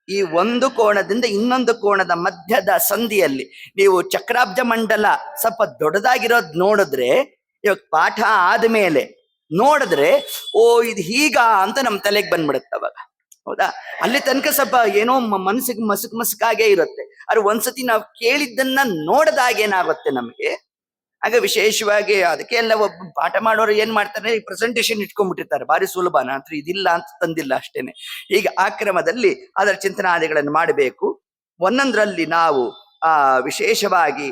ಈ ಒಂದು ಕೋಣದಿಂದ ಇನ್ನೊಂದು ಕೋಣದ ಮಧ್ಯದ ಸಂಧಿಯಲ್ಲಿ. ನೀವು ಚಕ್ರಾಬ್ಜ ಮಂಡಲ ಸ್ವಲ್ಪ ದೊಡ್ಡದಾಗಿರೋದು ನೋಡಿದ್ರೆ, ಇವಾಗ ಪಾಠ ಆದ್ಮೇಲೆ ನೋಡಿದ್ರೆ ಓ ಇದು ಹೀಗ ಅಂತ ನಮ್ ತಲೆಗೆ ಬಂದ್ಬಿಡುತ್ತೆ ಅವಾಗ. ಹೌದಾ? ಅಲ್ಲಿ ತನಕ ಸ್ವಲ್ಪ ಏನೋ ಮನಸ್ಸಿಗೆ ಮಸುಕಾಗೇ ಇರುತ್ತೆ. ಆದ್ರೆ ಒಂದ್ಸತಿ ನಾವು ಕೇಳಿದ್ದನ್ನ ನೋಡಿದಾಗ ಏನಾಗುತ್ತೆ ನಮಗೆ, ಆಗ ವಿಶೇಷವಾಗಿ ಅದಕ್ಕೆ ಎಲ್ಲ ಒಬ್ಬ ಪಾಠ ಮಾಡೋರು ಏನ್ ಮಾಡ್ತಾರೆ, ಈ ಪ್ರೆಸೆಂಟೇಶನ್ ಇಟ್ಕೊಂಡ್ಬಿಟ್ಟಿರ್ತಾರೆ, ಭಾರಿ ಸುಲಭ, ನಂತರ ಇದಿಲ್ಲ ಅಂತ ತಂದಿಲ್ಲ ಅಷ್ಟೇನೆ. ಹೀಗೆ ಆ ಕ್ರಮದಲ್ಲಿ ಅದರ ಚಿಂತನಾದಿಗಳನ್ನು ಮಾಡಬೇಕು. ಒಂದೊಂದರಲ್ಲಿ ನಾವು ವಿಶೇಷವಾಗಿ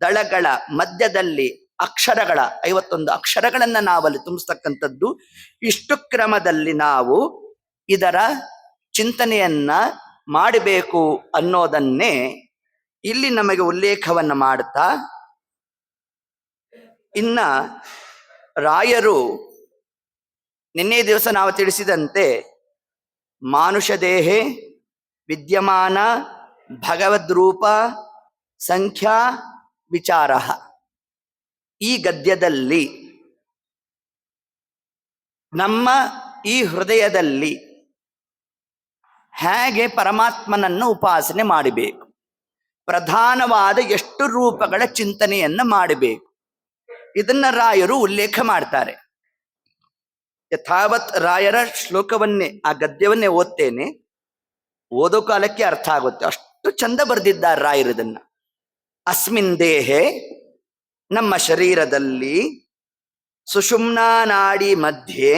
ದಳಗಳ ಮಧ್ಯದಲ್ಲಿ ಅಕ್ಷರಗಳ 51 ಅಕ್ಷರಗಳನ್ನ ನಾವಲ್ಲಿ ತುಂಬಿಸ್ತಕ್ಕಂಥದ್ದು. ಇಷ್ಟು ಕ್ರಮದಲ್ಲಿ ನಾವು ಇದರ ಚಿಂತನೆಯನ್ನ ಮಾಡಬೇಕು ಅನ್ನೋದನ್ನೇ ಇಲ್ಲಿ ನಮಗೆ ಉಲ್ಲೇಖವನ್ನ ಮಾಡುತ್ತಾ, ಇನ್ನ ರಾಯರು ನಿನ್ನೆ ದಿವಸ ನಾವು ತಿಳಿಸಿದಂತೆ ಮಾನುಷ ದೇಹೆ ವಿದ್ಯಮಾನ ಭಗವದ್ರೂಪ ಸಂಖ್ಯಾ ವಿಚಾರ, ಈ ಗದ್ಯದಲ್ಲಿ ನಮ್ಮ ಈ ಹೃದಯದಲ್ಲಿ ಹೇಗೆ ಪರಮಾತ್ಮನನ್ನು ಉಪಾಸನೆ ಮಾಡಬೇಕು, ಪ್ರಧಾನವಾದ ಎಷ್ಟು ರೂಪಗಳ ಚಿಂತನೆಯನ್ನ ಮಾಡಬೇಕು, ಇದನ್ನ ರಾಯರು ಉಲ್ಲೇಖ ಮಾಡ್ತಾರೆ. ಯಥಾವತ್ ರಾಯರ ಶ್ಲೋಕವನ್ನೇ, ಆ ಗದ್ಯವನ್ನೇ ಓದ್ತೇನೆ, ಓದೋ ಕಾಲಕ್ಕೆ ಅರ್ಥ ಆಗುತ್ತೆ, ಅಷ್ಟು ಚಂದ ಬರೆದಿದ್ದಾರೆ ರಾಯರು ಇದನ್ನ. ಅಸ್ಮಿನ್ ದೇಹೆ, ನಮ್ಮ ಶರೀರದಲ್ಲಿ, ಸುಷುಮ್ನಾ ನಾಡಿ ಮಧ್ಯೆ,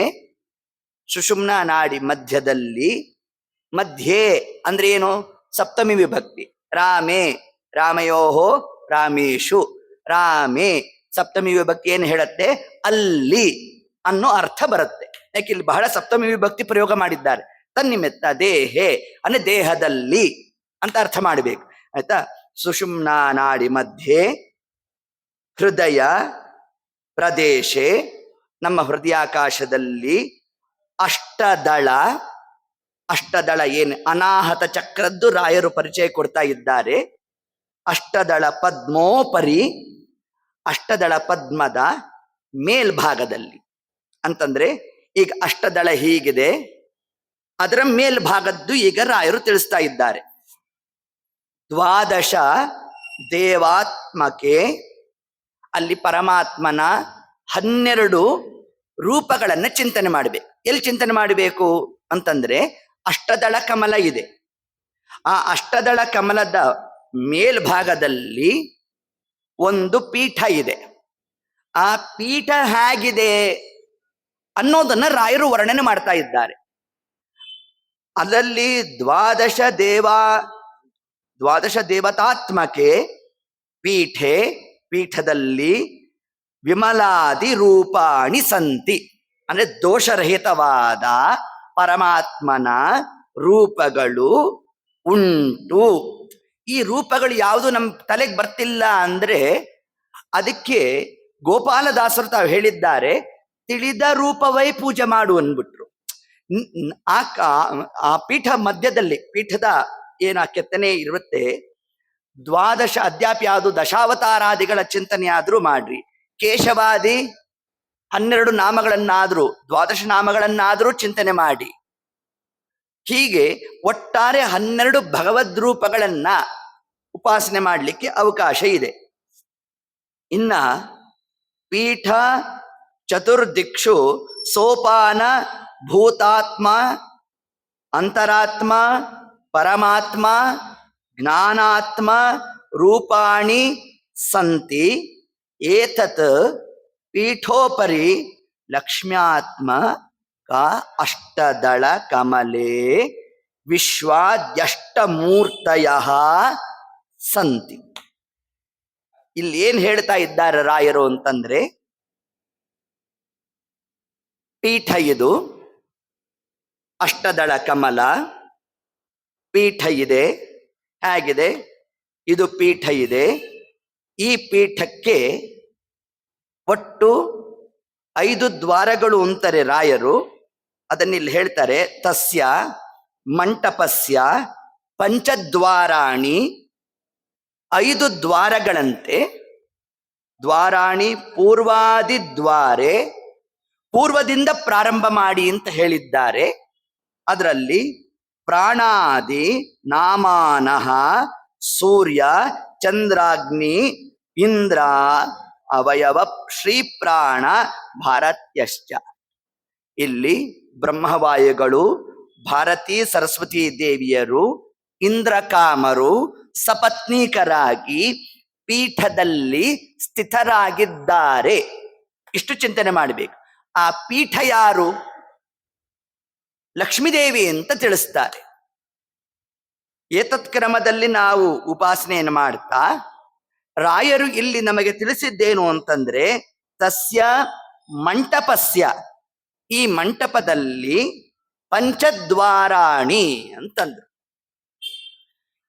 ಸುಷುಮ್ನಾ ನಾಡಿ ಮಧ್ಯದಲ್ಲಿ, ಮಧ್ಯೆ ಅಂದ್ರೆ ಏನು? ಸಪ್ತಮಿ ವಿಭಕ್ತಿ. ರಾಮೇ ರಾಮಯೋಹೋ ರಾಮೇಶು, ರಾಮೇ ಸಪ್ತಮಿ ವಿಭಕ್ತಿ ಏನು ಹೇಳುತ್ತೆ? ಅಲ್ಲಿ ಅನ್ನೋ ಅರ್ಥ ಬರುತ್ತೆ. ಯಾಕೆ ಇಲ್ಲಿ ಬಹಳ ಸಪ್ತಮಿ ವಿಭಕ್ತಿ ಪ್ರಯೋಗ ಮಾಡಿದ್ದಾರೆ. ತನ್ನಿಮಿತ್ತ ದೇಹೆ ಅಂದ್ರೆ ದೇಹದಲ್ಲಿ ಅಂತ ಅರ್ಥ ಮಾಡಬೇಕು, ಆಯ್ತಾ? ಸುಷುಮ್ನಾ ನಾಡಿ ಮಧ್ಯೆ ಹೃದಯ ಪ್ರದೇಶೆ, ನಮ್ಮ ಹೃದಯಾಕಾಶದಲ್ಲಿ ಅಷ್ಟದಳ. ಅಷ್ಟದಳ ಏನು? ಅನಾಹತ ಚಕ್ರದ್ದು ರಾಯರು ಪರಿಚಯ ಕೊಡ್ತಾ ಇದ್ದಾರೆ. ಅಷ್ಟದಳ ಪದ್ಮೋಪರಿ, ಅಷ್ಟದಳ ಪದ್ಮದ ಮೇಲ್ಭಾಗದಲ್ಲಿ ಅಂತಂದ್ರೆ, ಈಗ ಅಷ್ಟದಳ ಹೀಗಿದೆ, ಅದರ ಮೇಲ್ಭಾಗದ್ದು ಈಗ ರಾಯರು ತಿಳಿಸ್ತಾ ಇದ್ದಾರೆ. ದ್ವಾದಶ ದೇವಾತ್ಮಕೆ, ಅಲ್ಲಿ ಪರಮಾತ್ಮನ 12 ರೂಪಗಳನ್ನ ಚಿಂತನೆ ಮಾಡಬೇಕು. ಎಲ್ಲಿ ಚಿಂತನೆ ಮಾಡಬೇಕು ಅಂತಂದ್ರೆ, ಅಷ್ಟದಳ ಕಮಲ ಇದೆ, ಆ ಅಷ್ಟದಳ ಕಮಲದ ಮೇಲ್ಭಾಗದಲ್ಲಿ ಒಂದು ಪೀಠ ಇದೆ. ಆ ಪೀಠ ಹೇಗಿದೆ ಅನ್ನೋದನ್ನ ರಾಯರು ವರ್ಣನೆ ಮಾಡ್ತಾ ಇದ್ದಾರೆ. ಅದರಲ್ಲಿ ದ್ವಾದಶ ದೇವತಾತ್ಮಕೆ ಪೀಠೆ, ಪೀಠದಲ್ಲಿ ವಿಮಲಾದಿ ರೂಪಾಣಿ ಸಂತಿ, ಅಂದ್ರೆ ದೋಷರಹಿತವಾದ ಪರಮಾತ್ಮನ ರೂಪಗಳು ಉಂಟು. ಈ ರೂಪಗಳು ಯಾವುದು ನಮ್ಮ ತಲೆಗೆ ಬರ್ತಿಲ್ಲ ಅಂದ್ರೆ, ಅದಕ್ಕೆ ಗೋಪಾಲದಾಸರು ತಾವು ಹೇಳಿದ್ದಾರೆ, ತಿಳಿದ ರೂಪವೈ ಪೂಜೆ ಮಾಡು ಅಂದ್ಬಿಟ್ರು. ಆ ಪೀಠ ಮಧ್ಯದಲ್ಲಿ, ಪೀಠದ ಏನ ಕೆತ್ತನೆ ಇರುತ್ತೆ, ದ್ವಾದಶ ಅದ್ಯಾಪಿ ಯಾವುದು ದಶಾವತಾರಾದಿಗಳ ಚಿಂತನೆ ಆದ್ರೂ ಮಾಡ್ರಿ, ಕೇಶವಾದಿ 12 ನಾಮಗಳನ್ನಾದ್ರೂ, 12 ನಾಮಗಳನ್ನಾದ್ರೂ ಚಿಂತನೆ ಮಾಡಿ. ಹೀಗೆ ಒಟ್ಟಾರೆ 12 ಭಗವದ್ ರೂಪಗಳನ್ನ ಉಪಾಸನೆ ಮಾಡಲಿಕ್ಕೆ ಅವಕಾಶ ಇದೆ. ಇನ್ನ ಪೀಠ ಚತುರ್ದಿಕ್ಷು ಸೋಪಾನ ಭೂತಾತ್ಮ ಅಂತರಾತ್ಮ ಪರಮಾತ್ಮ ಜ್ಞಾನಾತ್ಮ ರೂಪಾಣಿ ಸಂತಿ ಏತತ್ ಪೀಠೋಪರಿ ಲಕ್ಷ್ಮ್ಯಾತ್ಮ ಕ ಅಷ್ಟದಳ ಕಮಲೆ ವಿಶ್ವಾದ್ಯಷ್ಟಮೂರ್ತಯ ಸಂತಿ. ಇಲ್ಲಿ ಏನ್ ಹೇಳ್ತಾ ಇದ್ದಾರೆ ರಾಯರು ಅಂತಂದ್ರೆ, ಪೀಠ ಇದು, ಅಷ್ಟದಳ ಕಮಲ ಪೀಠ ಇದೆ. ಹೇಗಿದೆ? ಇದು ಪೀಠ ಇದೆ. ಈ ಪೀಠಕ್ಕೆ ಒಟ್ಟು 5 ದ್ವಾರಗಳು ಅಂತಾರೆ ರಾಯರು. ಅದನ್ನಿಲ್ಲಿ ಹೇಳ್ತಾರೆ. ತಸ್ಯ ಮಂಟಪಸ್ಯ ಪಂಚದ್ವಾರಾಣಿ, 5 ದ್ವಾರಗಳಂತೆ. ದ್ವಾರಾಣಿ ಪೂರ್ವಾದಿ ದ್ವಾರೆ, ಪೂರ್ವದಿಂದ ಪ್ರಾರಂಭ ಮಾಡಿ ಅಂತ ಹೇಳಿದ್ದಾರೆ. ಅದರಲ್ಲಿ ಪ್ರಾಣಾದಿ ನಾಮಾನಃ ಸೂರ್ಯ ಚಂದ್ರಾಗ್ನಿ ಇಂದ್ರ ಅವಯವ ಶ್ರೀಪ್ರಾಣ ಭಾರತ್ಯಶ್ಚ. ಇಲ್ಲಿ ಬ್ರಹ್ಮವಾಯುಗಳು, ಭಾರತೀ ಸರಸ್ವತಿ ದೇವಿಯರು, ಇಂದ್ರಕಾಮರು ಸಪತ್ನೀಕರಾಗಿ ಪೀಠದಲ್ಲಿ ಸ್ಥಿತರಾಗಿದ್ದಾರೆ. ಇಷ್ಟು ಚಿಂತನೆ ಮಾಡಬೇಕು. ಆ ಪೀಠ ಯಾರು? ಲಕ್ಷ್ಮೀದೇವಿ ಅಂತ ತಿಳಿಸ್ತಾರೆ. ಏತತ್ ಕ್ರಮದಲ್ಲಿ ನಾವು ಉಪಾಸನೆಯನ್ನು ಮಾಡ್ತಾ ರಾಯರು ಇಲ್ಲಿ ನಮಗೆ ತಿಳಿಸಿದ್ದೇನು ಅಂತಂದ್ರೆ, ತಸ್ಯ ಮಂಟಪಸ್ಯ, ಈ ಮಂಟಪದಲ್ಲಿ ಪಂಚದ್ವಾರಾಣಿ ಅಂತಂದ್ರು.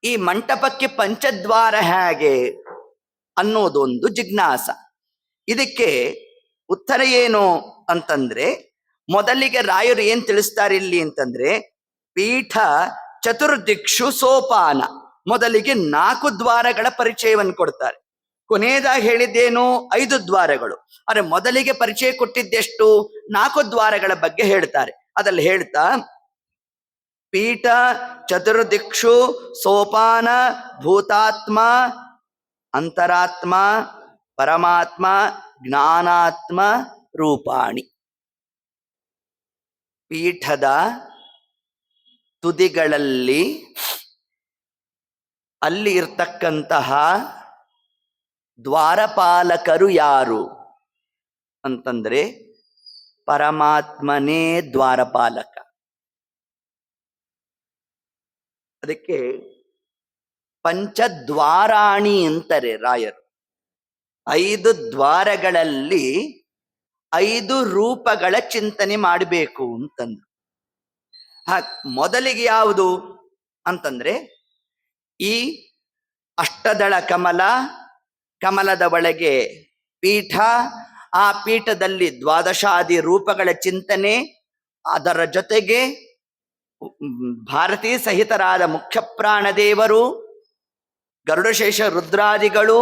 ಈ ಮಂಟಪಕ್ಕೆ ಪಂಚದ್ವಾರ ಹೇಗೆ ಅನ್ನೋದೊಂದು ಜಿಜ್ಞಾಸ. ಇದಕ್ಕೆ ಉತ್ತರ ಏನು ಅಂತಂದ್ರೆ, ಮೊದಲಿಗೆ ರಾಯರು ಏನ್ ತಿಳಿಸ್ತಾರೆ ಇಲ್ಲಿ ಅಂತಂದ್ರೆ, ಪೀಠ ಚತುರ್ದಿಕ್ಷು ಸೋಪಾನ. ಮೊದಲಿಗೆ 4 ದ್ವಾರಗಳ ಪರಿಚಯವನ್ನು ಕೊಡ್ತಾರೆ. ಕೊನೆಯದಾಗಿ ಹೇಳಿದ್ದೇನು? 5 ದ್ವಾರಗಳು. ಆದ್ರೆ ಮೊದಲಿಗೆ ಪರಿಚಯ ಕೊಟ್ಟಿದ್ದೆಷ್ಟು? 4 ದ್ವಾರಗಳ ಬಗ್ಗೆ ಹೇಳ್ತಾರೆ. ಅದಲ್ಲಿ ಹೇಳ್ತಾ, ಪೀಠ ಚತುರ್ದಿಕ್ಷು ಸೋಪಾನ ಭೂತಾತ್ಮ ಅಂತರಾತ್ಮ ಪರಮಾತ್ಮ ಜ್ಞಾನಾತ್ಮ ರೂಪಾಣಿ. ಪೀಠದ ತುದಿಗಳಲ್ಲಿ ಅಲ್ಲಿ ಇರ್ತಕ್ಕಂತಹ ದ್ವಾರಪಾಲಕರು ಯಾರು ಅಂತಂದ್ರೆ, ಪರಮಾತ್ಮನೇ ದ್ವಾರಪಾಲಕ. ಅದಕ್ಕೆ ಪಂಚದ್ವಾರಾಣಿ ಅಂತಾರೆ ರಾಯರು. 5 ದ್ವಾರಗಳಲ್ಲಿ 5 ರೂಪಗಳ ಚಿಂತನೆ ಮಾಡಬೇಕು ಅಂತಂದ್ರು. ಮೊದಲಿಗೆ ಯಾವುದು ಅಂತಂದ್ರೆ, ಈ ಅಷ್ಟದಳ ಕಮಲ, ಕಮಲದ ಒಳಗೆ ಪೀಠ, ಆ ಪೀಠದಲ್ಲಿ ದ್ವಾದಶಾದಿ ರೂಪಗಳ ಚಿಂತನೆ, ಅದರ ಜೊತೆಗೆ ಭಾರತೀ ಸಹಿತರಾದ ಮುಖ್ಯ ಪ್ರಾಣದೇವರು, ಗರುಡಶೇಷ ರುದ್ರಾದಿಗಳು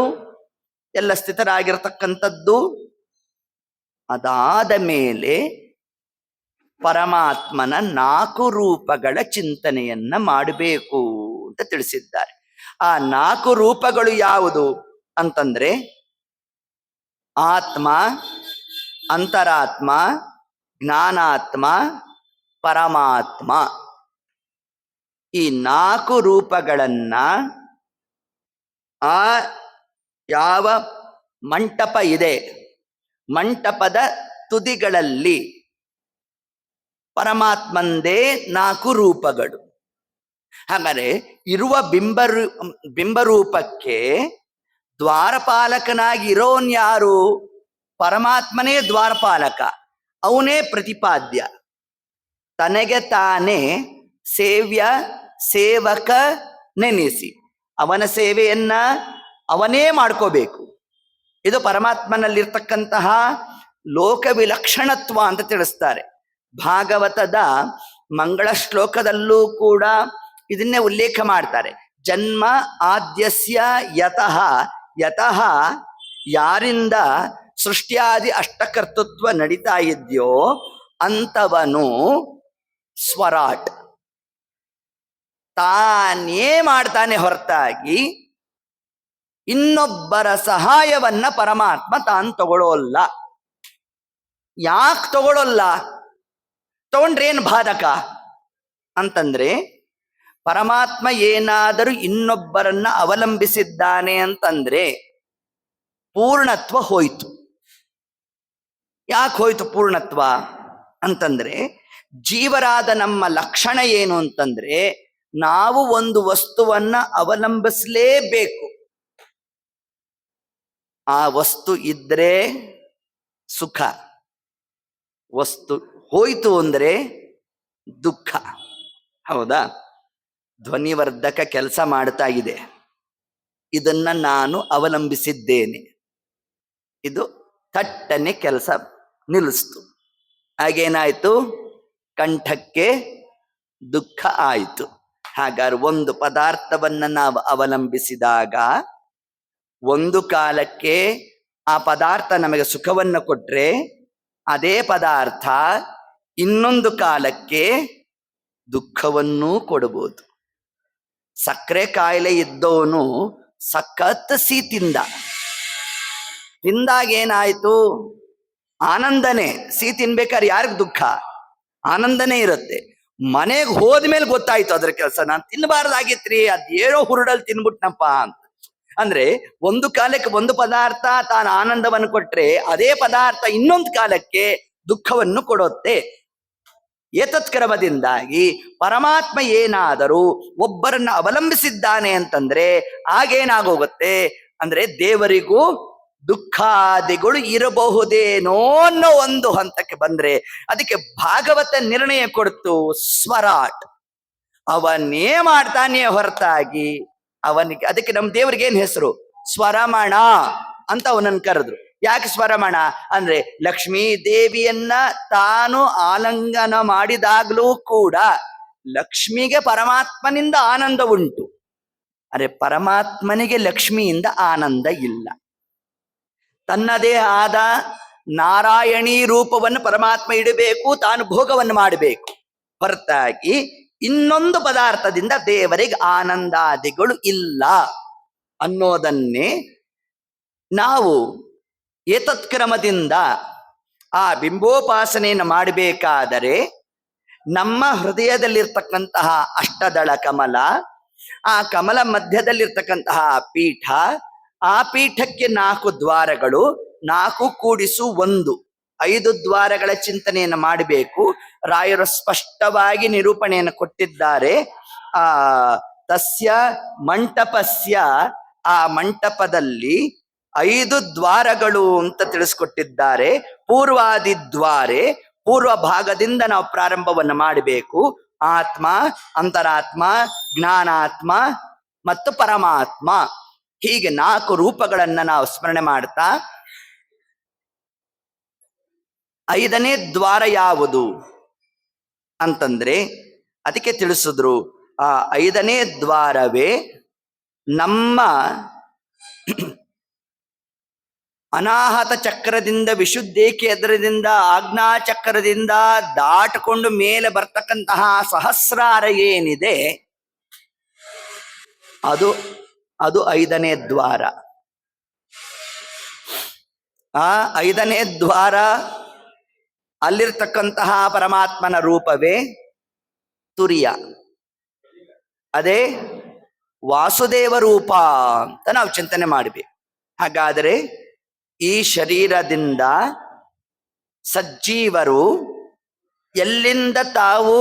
ಎಲ್ಲ ಸ್ಥಿತರಾಗಿರ್ತಕ್ಕಂಥದ್ದು. ಅದಾದ ಮೇಲೆ ಪರಮಾತ್ಮನ 4 ರೂಪಗಳ ಚಿಂತನೆಯನ್ನ ಮಾಡಬೇಕು ಅಂತ ತಿಳಿಸಿದ್ದಾರೆ. ಆ 4 ರೂಪಗಳು ಯಾವುದು ಅಂತಂದ್ರೆ, ಆತ್ಮ, ಅಂತರಾತ್ಮ, ಜ್ಞಾನಾತ್ಮ, ಪರಮಾತ್ಮ. ಈ 4 ರೂಪಗಳನ್ನ ಆ ಯಾವ ಮಂಟಪ ಇದೆ, ಮಂಟಪದ ತುದಿಗಳಲ್ಲಿ ಪರಮಾತ್ಮಂದೇ 4 ರೂಪಗಳು. ಹಾಗಾದರೆ ಇರುವ ಬಿಂಬರೂಪಕ್ಕೆ ದ್ವಾರಪಾಲಕನಾಗಿ ಇರೋನ್ ಯಾರು? ಪರಮಾತ್ಮನೇ ದ್ವಾರಪಾಲಕ, ಅವನೇ ಪ್ರತಿಪಾದ್ಯ. ತನಗೆ ತಾನೇ ಸೇವ್ಯ ಸೇವಕ ನೆನೆಸಿ ಅವನ ಸೇವೆಯನ್ನ ಅವನೇ ಮಾಡ್ಕೋಬೇಕು. ಇದು ಪರಮಾತ್ಮನಲ್ಲಿರ್ತಕ್ಕಂತಹ ಲೋಕ ವಿಲಕ್ಷಣತ್ವ ಅಂತ ತಿಳಿಸ್ತಾರೆ. ಭಾಗವತದ ಮಂಗಳ ಶ್ಲೋಕದಲ್ಲೂ ಕೂಡ ಇದನ್ನೇ ಉಲ್ಲೇಖ ಮಾಡ್ತಾರೆ. ಜನ್ಮ ಆದ್ಯಸ್ಯ ಯತಃ, ಯತಃ ಯಾರಿಂದ ಸೃಷ್ಟಿಯಾದಿ ಅಷ್ಟಕರ್ತೃತ್ವ ನಡೀತಾ ಇದೆಯೋ ಅಂತವನು ಸ್ವರಾಟ್, ತಾನೇ ಮಾಡ್ತಾನೆ ಹೊರತಾಗಿ ಇನ್ನೊಬ್ಬರ ಸಹಾಯವನ್ನ ಪರಮಾತ್ಮ ತಾನು ತಗೊಳ್ಳೋಲ್ಲ. ಯಾಕೆ ತಗೊಳ್ಳೋಲ್ಲ? ತಗೊಂಡ್ರೇನು ಬಾಧಕ ಅಂತಂದ್ರೆ, ಪರಮಾತ್ಮ ಏನಾದರೂ ಇನ್ನೊಬ್ಬರನ್ನ ಅವಲಂಬಿಸಿದ್ದಾನೆ ಅಂತಂದ್ರೆ ಪೂರ್ಣತ್ವ ಹೋಯ್ತು. ಯಾಕೆ ಹೋಯ್ತು ಪೂರ್ಣತ್ವ ಅಂತಂದ್ರೆ, ಜೀವರಾದ ನಮ್ಮ ಲಕ್ಷಣ ಏನು ಅಂತಂದ್ರೆ, ನಾವು ಒಂದು ವಸ್ತುವನ್ನ ಅವಲಂಬಿಸಲೇಬೇಕು. ಆ ವಸ್ತು ಇದ್ರೆ ಸುಖ, ವಸ್ತು ಹೋಯ್ತು ಅಂದ್ರೆ ದುಃಖ. ಹೌದಾ? ಧ್ವನಿವರ್ಧಕ ಕೆಲಸ ಮಾಡ್ತಾ ಇದೆ, ಇದನ್ನ ನಾನು ಅವಲಂಬಿಸಿದ್ದೇನೆ, ಇದು ಥಟ್ಟನೆ ಕೆಲಸ ನಿಲ್ಲಿಸ್ತು. ಹಾಗೇನಾಯ್ತು? ಕಂಠಕ್ಕೆ ದುಃಖ ಆಯಿತು. ಹಾಗಾದ್ರೆ ಒಂದು ಪದಾರ್ಥವನ್ನ ನಾವು ಅವಲಂಬಿಸಿದಾಗ ಒಂದು ಕಾಲಕ್ಕೆ ಆ ಪದಾರ್ಥ ನಮಗೆ ಸುಖವನ್ನು ಕೊಟ್ರೆ, ಅದೇ ಪದಾರ್ಥ ಇನ್ನೊಂದು ಕಾಲಕ್ಕೆ ದುಃಖವನ್ನೂ ಕೊಡಬಹುದು. ಸಕ್ಕರೆ ಕಾಯಿಲೆ ಇದ್ದವನು ಸಖತ್ ಸಿಹಿ ತಿಂದಾಗ ಏನಾಯ್ತು? ಆನಂದನೇ. ಸಿಹಿ ತಿನ್ಬೇಕಾದ್ರೆ ಯಾರಿಗ್ ದುಃಖ? ಆನಂದನೇ ಇರುತ್ತೆ. ಮನೆಗೆ ಹೋದ್ಮೇಲೆ ಗೊತ್ತಾಯ್ತು ಅದ್ರ ಕೆಲಸ, ನಾನು ತಿನ್ನಬಾರ್ದಾಗಿತ್ರಿ, ಅದೇನೋ ಹುರುಡಲ್ಲಿ ತಿನ್ಬಿಟ್ನಪ್ಪ ಅಂತ. ಅಂದ್ರೆ ಒಂದು ಕಾಲಕ್ಕೆ ಒಂದು ಪದಾರ್ಥ ತಾನು ಆನಂದವನ್ನು ಕೊಟ್ರೆ, ಅದೇ ಪದಾರ್ಥ ಇನ್ನೊಂದು ಕಾಲಕ್ಕೆ ದುಃಖವನ್ನು ಕೊಡುತ್ತೆ. ಏತತ್ಕ್ರಮದಿಂದಾಗಿ ಪರಮಾತ್ಮ ಏನಾದರೂ ಒಬ್ಬರನ್ನ ಅವಲಂಬಿಸಿದ್ದಾನೆ ಅಂತಂದ್ರೆ ಆಗೇನಾಗೋಗುತ್ತೆ ಅಂದ್ರೆ, ದೇವರಿಗೂ ದುಃಖಾದಿಗಳು ಇರಬಹುದೇನೋ ಅನ್ನೋ ಒಂದು ಹಂತಕ್ಕೆ ಬಂದ್ರೆ, ಅದಕ್ಕೆ ಭಾಗವತ ನಿರ್ಣಯ ಕೊಡ್ತು, ಸ್ವರಾಟ್. ಅವನೇ ಮಾಡ್ತಾನೆ ಹೊರತಾಗಿ ಅವನಿಗೆ, ಅದಕ್ಕೆ ನಮ್ಮ ದೇವರಿಗೆ ಏನ್ ಹೆಸರು? ಸ್ವರಮಣ ಅಂತ ಅವನನ್ನು ಕರೆದ್ರು. ಯಾಕೆ ಸ್ವರಮಣ ಅಂದ್ರೆ, ಲಕ್ಷ್ಮೀ ದೇವಿಯನ್ನ ತಾನು ಆಲಿಂಗನ ಮಾಡಿದಾಗ್ಲೂ ಕೂಡ ಲಕ್ಷ್ಮಿಗೆ ಪರಮಾತ್ಮನಿಂದ ಆನಂದ ಉಂಟು. ಅರೆ, ಪರಮಾತ್ಮನಿಗೆ ಲಕ್ಷ್ಮಿಯಿಂದ ಆನಂದ ಇಲ್ಲ. ತನ್ನದೇ ಆದ ನಾರಾಯಣೀ ರೂಪವನ್ನು ಪರಮಾತ್ಮ ಇಡಬೇಕು, ತಾನು ಭೋಗವನ್ನು ಮಾಡಬೇಕು, ಹೊರತಾಗಿ ಇನ್ನೊಂದು ಪದಾರ್ಥದಿಂದ ದೇವರಿಗೆ ಆನಂದಾದಿಗಳು ಇಲ್ಲ ಅನ್ನೋದನ್ನೇ ನಾವು ಏತತ್ಕ್ರಮದಿಂದ ಆ ಬಿಂಬೋಪಾಸನೆಯನ್ನು ಮಾಡಬೇಕಾದರೆ, ನಮ್ಮ ಹೃದಯದಲ್ಲಿರ್ತಕ್ಕಂತಹ ಅಷ್ಟದಳ ಕಮಲ, ಆ ಕಮಲ ಮಧ್ಯದಲ್ಲಿರ್ತಕ್ಕಂತಹ ಪೀಠ, ಆ ಪೀಠಕ್ಕೆ 4 ದ್ವಾರಗಳು, 4 ಕೂಡಿಸು 1, 5 ದ್ವಾರಗಳ ಚಿಂತನೆಯನ್ನು ಮಾಡಬೇಕು. ರಾಯರು ಸ್ಪಷ್ಟವಾಗಿ ನಿರೂಪಣೆಯನ್ನು ಕೊಟ್ಟಿದ್ದಾರೆ. ಆ ತಸ್ಯ ಮಂಟಪಸ್ಯ, ಆ ಮಂಟಪದಲ್ಲಿ 5 ದ್ವಾರಗಳು ಅಂತ ತಿಳಿಸ್ಕೊಟ್ಟಿದ್ದಾರೆ. ಪೂರ್ವಾದಿ ದ್ವಾರೆ, ಪೂರ್ವ ಭಾಗದಿಂದ ನಾವು ಪ್ರಾರಂಭವನ್ನು ಮಾಡಬೇಕು. ಆತ್ಮ, ಅಂತರಾತ್ಮ, ಜ್ಞಾನಾತ್ಮ ಮತ್ತು ಪರಮಾತ್ಮ, ಹೀಗೆ 4 ರೂಪಗಳನ್ನ ನಾವು ಸ್ಮರಣೆ ಮಾಡ್ತಾ, 5ನೇ ದ್ವಾರ ಯಾವುದು ಅಂತಂದ್ರೆ ಅದಕ್ಕೆ ತಿಳಿಸಿದ್ರು. ಆ 5ನೇ ದ್ವಾರವೇ ನಮ್ಮ ಅನಾಹತ ಚಕ್ರದಿಂದ, ವಿಶುದ್ಧೇಕಿ ಎದರದಿಂದ, ಆಜ್ಞಾ ಚಕ್ರದಿಂದ ದಾಟಿಕೊಂಡು ಮೇಲೆ ಬರ್ತಕ್ಕಂತಹ ಸಹಸ್ರಾರ ಏನಿದೆ, ಅದು 5ನೇ ದ್ವಾರ. ಆ 5ನೇ ದ್ವಾರ ಅಲ್ಲಿರ್ತಕ್ಕಂತಹ ಪರಮಾತ್ಮನ ರೂಪವೇ ತುರಿಯ, ಅದೇ ವಾಸುದೇವ ರೂಪ ಅಂತ ನಾವು ಚಿಂತನೆ ಮಾಡಬೇಕು. ಹಾಗಾದರೆ ಈ ಶರೀರದಿಂದ ಸಜ್ಜೀವರು ಎಲ್ಲಿಂದ ತಾವು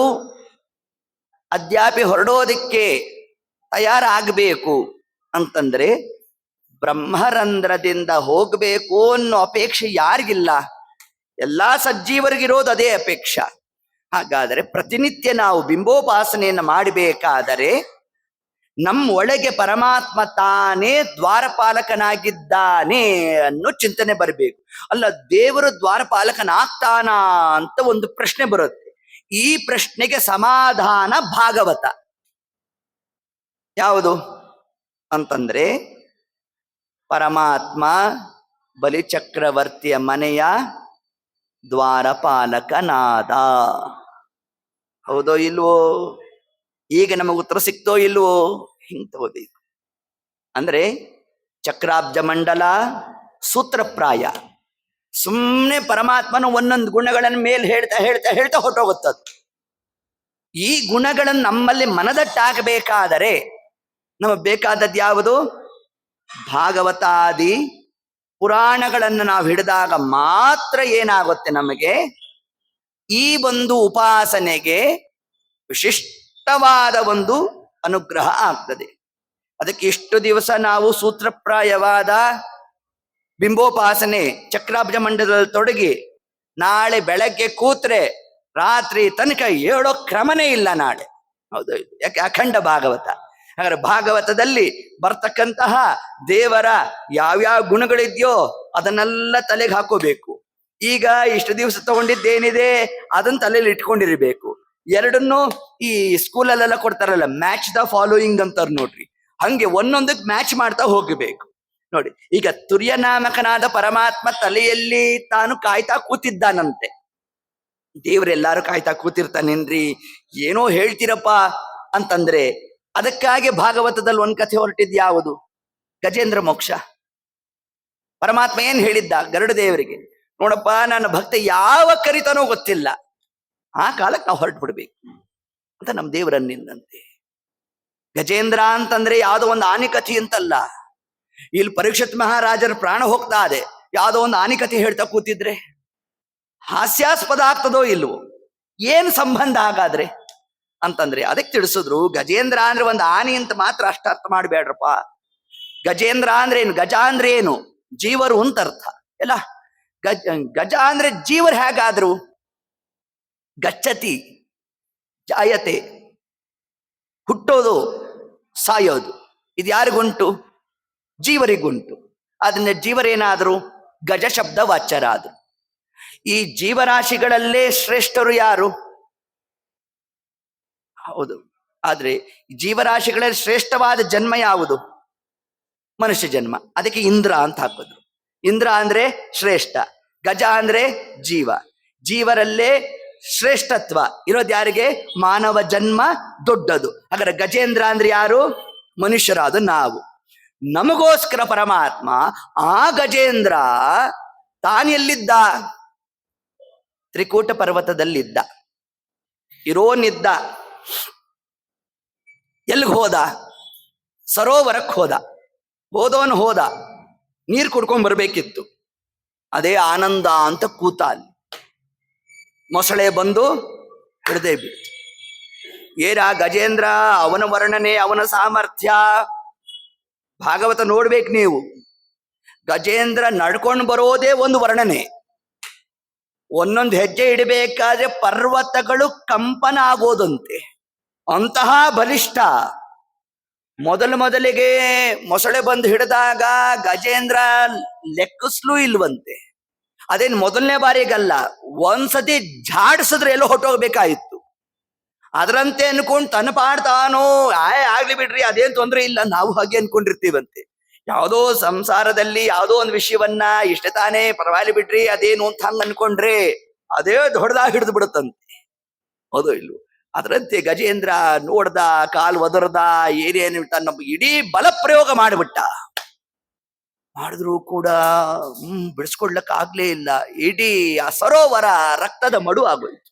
ಅದ್ಯಾಪಿ ಹೊರಡೋದಿಕ್ಕೆ ತಯಾರಾಗಬೇಕು ಅಂತಂದ್ರೆ, ಬ್ರಹ್ಮರಂಧ್ರದಿಂದ ಹೋಗಬೇಕು ಅನ್ನೋ ಅಪೇಕ್ಷೆ ಯಾರಿಗಿಲ್ಲ? ಎಲ್ಲಾ ಸಜ್ಜೀವರಿಗಿರೋದು ಅದೇ ಅಪೇಕ್ಷೆ. ಹಾಗಾದರೆ ಪ್ರತಿನಿತ್ಯ ನಾವು ಬಿಂಬೋಪಾಸನೆಯನ್ನು ಮಾಡಬೇಕಾದರೆ ನಮ್ಮ ಒಳಗೆ ಪರಮಾತ್ಮ ತಾನೇ ದ್ವಾರಪಾಲಕನಾಗಿದ್ದಾನೆ ಅನ್ನೋ ಚಿಂತನೆ ಬರಬೇಕು. ಅಲ್ಲ, ದೇವರು ದ್ವಾರಪಾಲಕನಾಗ್ತಾನ ಅಂತ ಒಂದು ಪ್ರಶ್ನೆ ಬರುತ್ತೆ. ಈ ಪ್ರಶ್ನೆಗೆ ಸಮಾಧಾನ ಭಾಗವತ. ಯಾವುದು ಅಂತಂದ್ರೆ, ಪರಮಾತ್ಮ ಬಲಿಚಕ್ರವರ್ತಿಯ ಮನೆಯ ದ್ವಾರಪಾಲಕನಾದ. ಹೌದೋ ಇಲ್ವೋ? ಈಗ ನಮಗೆ ಉತ್ತರ ಸಿಕ್ತೋ ಇಲ್ವೋ? ಹಿಂಗೆ ತಗೋಬೇಕು. ಅಂದ್ರೆ ಚಕ್ರಾಬ್ಜ ಮಂಡಲ ಸೂತ್ರಪ್ರಾಯ, ಸುಮ್ಮನೆ ಪರಮಾತ್ಮನ ಒಂದೊಂದು ಗುಣಗಳನ್ನು ಮೇಲೆ ಹೇಳ್ತಾ ಹೇಳ್ತಾ ಹೇಳ್ತಾ ಹೊರಟೋಗುತ್ತದು. ಈ ಗುಣಗಳನ್ನು ನಮ್ಮಲ್ಲಿ ಮನದಟ್ಟಾಗಬೇಕಾದರೆ ನಮಗೆ ಬೇಕಾದದ್ದು ಯಾವುದು? ಭಾಗವತಾದಿ ಪುರಾಣಗಳನ್ನು ನಾವು ಹಿಡಿದಾಗ ಮಾತ್ರ ಏನಾಗುತ್ತೆ, ನಮಗೆ ಈ ಒಂದು ಉಪಾಸನೆಗೆ ವಿಶಿಷ್ಟವಾದ ಒಂದು ಅನುಗ್ರಹ ಆಗ್ತದೆ. ಅದಕ್ಕೆ ಇಷ್ಟು ದಿವಸ ನಾವು ಸೂತ್ರಪ್ರಾಯವಾದ ಬಿಂಬೋಪಾಸನೆ ಚಕ್ರಾಬ್ಜ ಮಂಡಲದಲ್ಲಿ ತೊಡಗಿ ನಾಳೆ ಬೆಳಗ್ಗೆ ಕೂತ್ರೆ ರಾತ್ರಿ ತನಕ ಹೇಳೋ ಕ್ರಮನೇ ಇಲ್ಲ ನಾಳೆ. ಹೌದು, ಯಾಕೆ? ಅಖಂಡ ಭಾಗವತ. ಹಾಗಾದ್ರೆ ಭಾಗವತದಲ್ಲಿ ಬರ್ತಕ್ಕಂತಹ ದೇವರ ಯಾವ್ಯಾವ ಗುಣಗಳಿದೆಯೋ ಅದನ್ನೆಲ್ಲ ತಲೆಗೆ ಹಾಕೋಬೇಕು. ಈಗ ಇಷ್ಟು ದಿವಸ ತಗೊಂಡಿದ್ದೇನಿದೆ ಅದನ್ನ ತಲೆಯಲ್ಲಿ ಇಟ್ಕೊಂಡಿರ್ಬೇಕು. ಎರಡನ್ನು ಈ ಸ್ಕೂಲಲ್ಲೆಲ್ಲ ಕೊಡ್ತಾರಲ್ಲ, ಮ್ಯಾಚ್ ದ ಫಾಲೋಯಿಂಗ್ ಅಂತಾರ ನೋಡ್ರಿ, ಹಂಗೆ ಒಂದೊಂದಕ್ಕೆ ಮ್ಯಾಚ್ ಮಾಡ್ತಾ ಹೋಗಬೇಕು ನೋಡಿ. ಈಗ ತುರ್ಯನಾಮಕನಾದ ಪರಮಾತ್ಮ ತಲೆಯಲ್ಲಿ ತಾನು ಕಾಯ್ತಾ ಕೂತಿದ್ದಾನಂತೆ. ದೇವರೆಲ್ಲಾರು ಕಾಯ್ತಾ ಕೂತಿರ್ತಾನೇನ್ರಿ, ಏನೋ ಹೇಳ್ತೀರಪ್ಪ ಅಂತಂದ್ರೆ, ಅದಕ್ಕಾಗಿ ಭಾಗವತದಲ್ಲಿ ಒಂದ್ ಕಥೆ ಹೊರಟಿದ್ ಯಾವುದು? ಗಜೇಂದ್ರ ಮೋಕ್ಷ. ಪರಮಾತ್ಮ ಏನ್ ಹೇಳಿದ್ದ ಗರುಡ ದೇವರಿಗೆ? ನೋಡಪ್ಪ, ನನ್ನ ಭಕ್ತ ಯಾವ ಕರಿತಾನೋ ಗೊತ್ತಿಲ್ಲ, ಆ ಕಾಲಕ್ಕೆ ನಾವು ಹೊರಟು ಬಿಡ್ಬೇಕು ಅಂತ ನಮ್ಮ ದೇವರನ್ನಿಂದಂತೆ. ಗಜೇಂದ್ರ ಅಂತಂದ್ರೆ ಯಾವುದೋ ಒಂದು ಆನಿಕಥೆ ಅಂತಲ್ಲ. ಇಲ್ಲಿ ಪರೀಕ್ಷಿತ್ ಮಹಾರಾಜರ ಪ್ರಾಣ ಹೋಗ್ತಾ ಇದೆ, ಯಾವುದೋ ಒಂದು ಆನಿಕಥೆ ಹೇಳ್ತಾ ಕೂತಿದ್ರೆ ಹಾಸ್ಯಾಸ್ಪದ ಆಗ್ತದೋ ಇಲ್ವೋ? ಏನ್ ಸಂಬಂಧ ಹಾಗಾದ್ರೆ ಅಂತಂದ್ರೆ ಅದಕ್ಕೆ ತಿಳಿಸಿದ್ರು. ಗಜೇಂದ್ರ ಅಂದ್ರೆ ಒಂದು ಆನೆ ಅಂತ ಮಾತ್ರ ಅಷ್ಟ ಅರ್ಥ ಮಾಡ್ಬೇಡ್ರಪ್ಪ. ಗಜೇಂದ್ರ ಅಂದ್ರೆ ಏನು? ಗಜ ಅಂದ್ರೆ ಏನು? ಜೀವರು ಅಂತ ಅರ್ಥ ಎಲ್ಲ. ಗಜ ಅಂದ್ರೆ ಜೀವರು ಹೇಗಾದ್ರು? ಗಚ್ಚತಿ, ಜಾಯತೆ, ಹುಟ್ಟೋದು ಸಾಯೋದು, ಇದು ಯಾರಿಗುಂಟು? ಜೀವರಿಗುಂಟು. ಅದನ್ನ ಜೀವರೇನಾದ್ರು ಗಜ ಶಬ್ದ ವಾಚ್ಯರಾದ್ರು. ಈ ಜೀವರಾಶಿಗಳಲ್ಲೇ ಶ್ರೇಷ್ಠರು ಯಾರು? ಹೌದು, ಆದ್ರೆ ಜೀವರಾಶಿಗಳಲ್ಲಿ ಶ್ರೇಷ್ಠವಾದ ಜನ್ಮ ಯಾವುದು? ಮನುಷ್ಯ ಜನ್ಮ. ಅದಕ್ಕೆ ಇಂದ್ರ ಅಂತ ಹಾಕಿದ್ರು. ಇಂದ್ರ ಅಂದ್ರೆ ಶ್ರೇಷ್ಠ, ಗಜ ಅಂದ್ರೆ ಜೀವ. ಜೀವರಲ್ಲೇ ಶ್ರೇಷ್ಠತ್ವ ಇರೋದು ಯಾರಿಗೆ? ಮಾನವ ಜನ್ಮ ದೊಡ್ಡದು. ಹಾಗಾದ್ರೆ ಗಜೇಂದ್ರ ಅಂದ್ರೆ ಯಾರು? ಮನುಷ್ಯರಾದ ನಾವು. ನಮಗೋಸ್ಕರ ಪರಮಾತ್ಮ ಆ ಗಜೇಂದ್ರ ತಾನೆಲ್ಲಿದ್ದ? ತ್ರಿಕೂಟ ಪರ್ವತದಲ್ಲಿದ್ದ. ಇರೋನಿದ್ದ. ಎಲ್ಲಿಗೆ ಹೋದ? ಸರೋವರಕ್ಕೆ ಹೋದ. ಹೋದವನು ಹೋದ, ನೀರು ಕುಡ್ಕೊಂಡ್ ಬರ್ಬೇಕಿತ್ತು. ಅದೇ ಆನಂದ ಅಂತ ಕೂತ ಅಲ್ಲಿ. ಮೊಸಳೆ ಬಂದು ಹಿಡ್ದೇ ಬಿಡ್ತು. ಏನ ಗಜೇಂದ್ರ, ಅವನ ವರ್ಣನೆ, ಅವನ ಸಾಮರ್ಥ್ಯ ಭಾಗವತ ನೋಡ್ಬೇಕು ನೀವು. ಗಜೇಂದ್ರ ನಡ್ಕೊಂಡು ಬರೋದೇ ಒಂದು ವರ್ಣನೆ. ಒಂದೊಂದು ಹೆಜ್ಜೆ ಇಡಬೇಕಾದ್ರೆ ಪರ್ವತಗಳು ಕಂಪನ ಆಗೋದಂತೆ, ಅಂತಹ ಬಲಿಷ್ಠ. ಮೊದಲಿಗೆ ಮೊಸಳೆ ಬಂದು ಹಿಡಿದಾಗ ಗಜೇಂದ್ರ ಲೆಕ್ಕಿಸ್ಲೂ ಇಲ್ವಂತೆ. ಅದೇನು ಮೊದಲನೇ ಬಾರಿಗಲ್ಲ, ಒಂದ್ಸತಿ ಝಾಡಿಸಿದ್ರೆ ಎಲ್ಲೋ ಹೊಟ್ಟೋಗ್ಬೇಕಾಯಿತು. ಅದರಂತೆ ಅನ್ಕೊಂಡು ತನ್ನ ಪಾಡ್ತಾನೋ ಆಗ್ಲಿ ಬಿಡ್ರಿ, ಅದೇನ್ ತೊಂದ್ರೆ ಇಲ್ಲ, ನಾವು ಹಾಗೆ ಅನ್ಕೊಂಡಿರ್ತೀವಂತೆ. ಯಾವುದೋ ಸಂಸಾರದಲ್ಲಿ ಯಾವುದೋ ಒಂದು ವಿಷಯವನ್ನ ಇಷ್ಟ ತಾನೇ ಪರವಾಗಿ ಬಿಡ್ರಿ ಅದೇನು ಅಂತ ಹಂಗ ಅನ್ಕೊಂಡ್ರೆ ಅದೇ ದೊಡ್ಡದಾಗಿ ಹಿಡಿದು ಬಿಡುತ್ತಂತೆ. ಹೌದು ಇಲ್ವೋ? ಅದರಂತೆ ಗಜೇಂದ್ರ ನೋಡ್ದ, ಕಾಲು ಒದರ್ದ, ಏನೇನು ತನ್ನ ಇಡೀ ಬಲ ಪ್ರಯೋಗ ಮಾಡಿಬಿಟ್ಟ. ಮಾಡಿದ್ರು ಕೂಡ ಬಿಡಿಸ್ಕೊಡ್ಲಕ್ ಆಗ್ಲೇ ಇಲ್ಲ. ಇಡೀ ಆ ಸರೋವರ ರಕ್ತದ ಮಡು ಆಗೋಯ್ತು.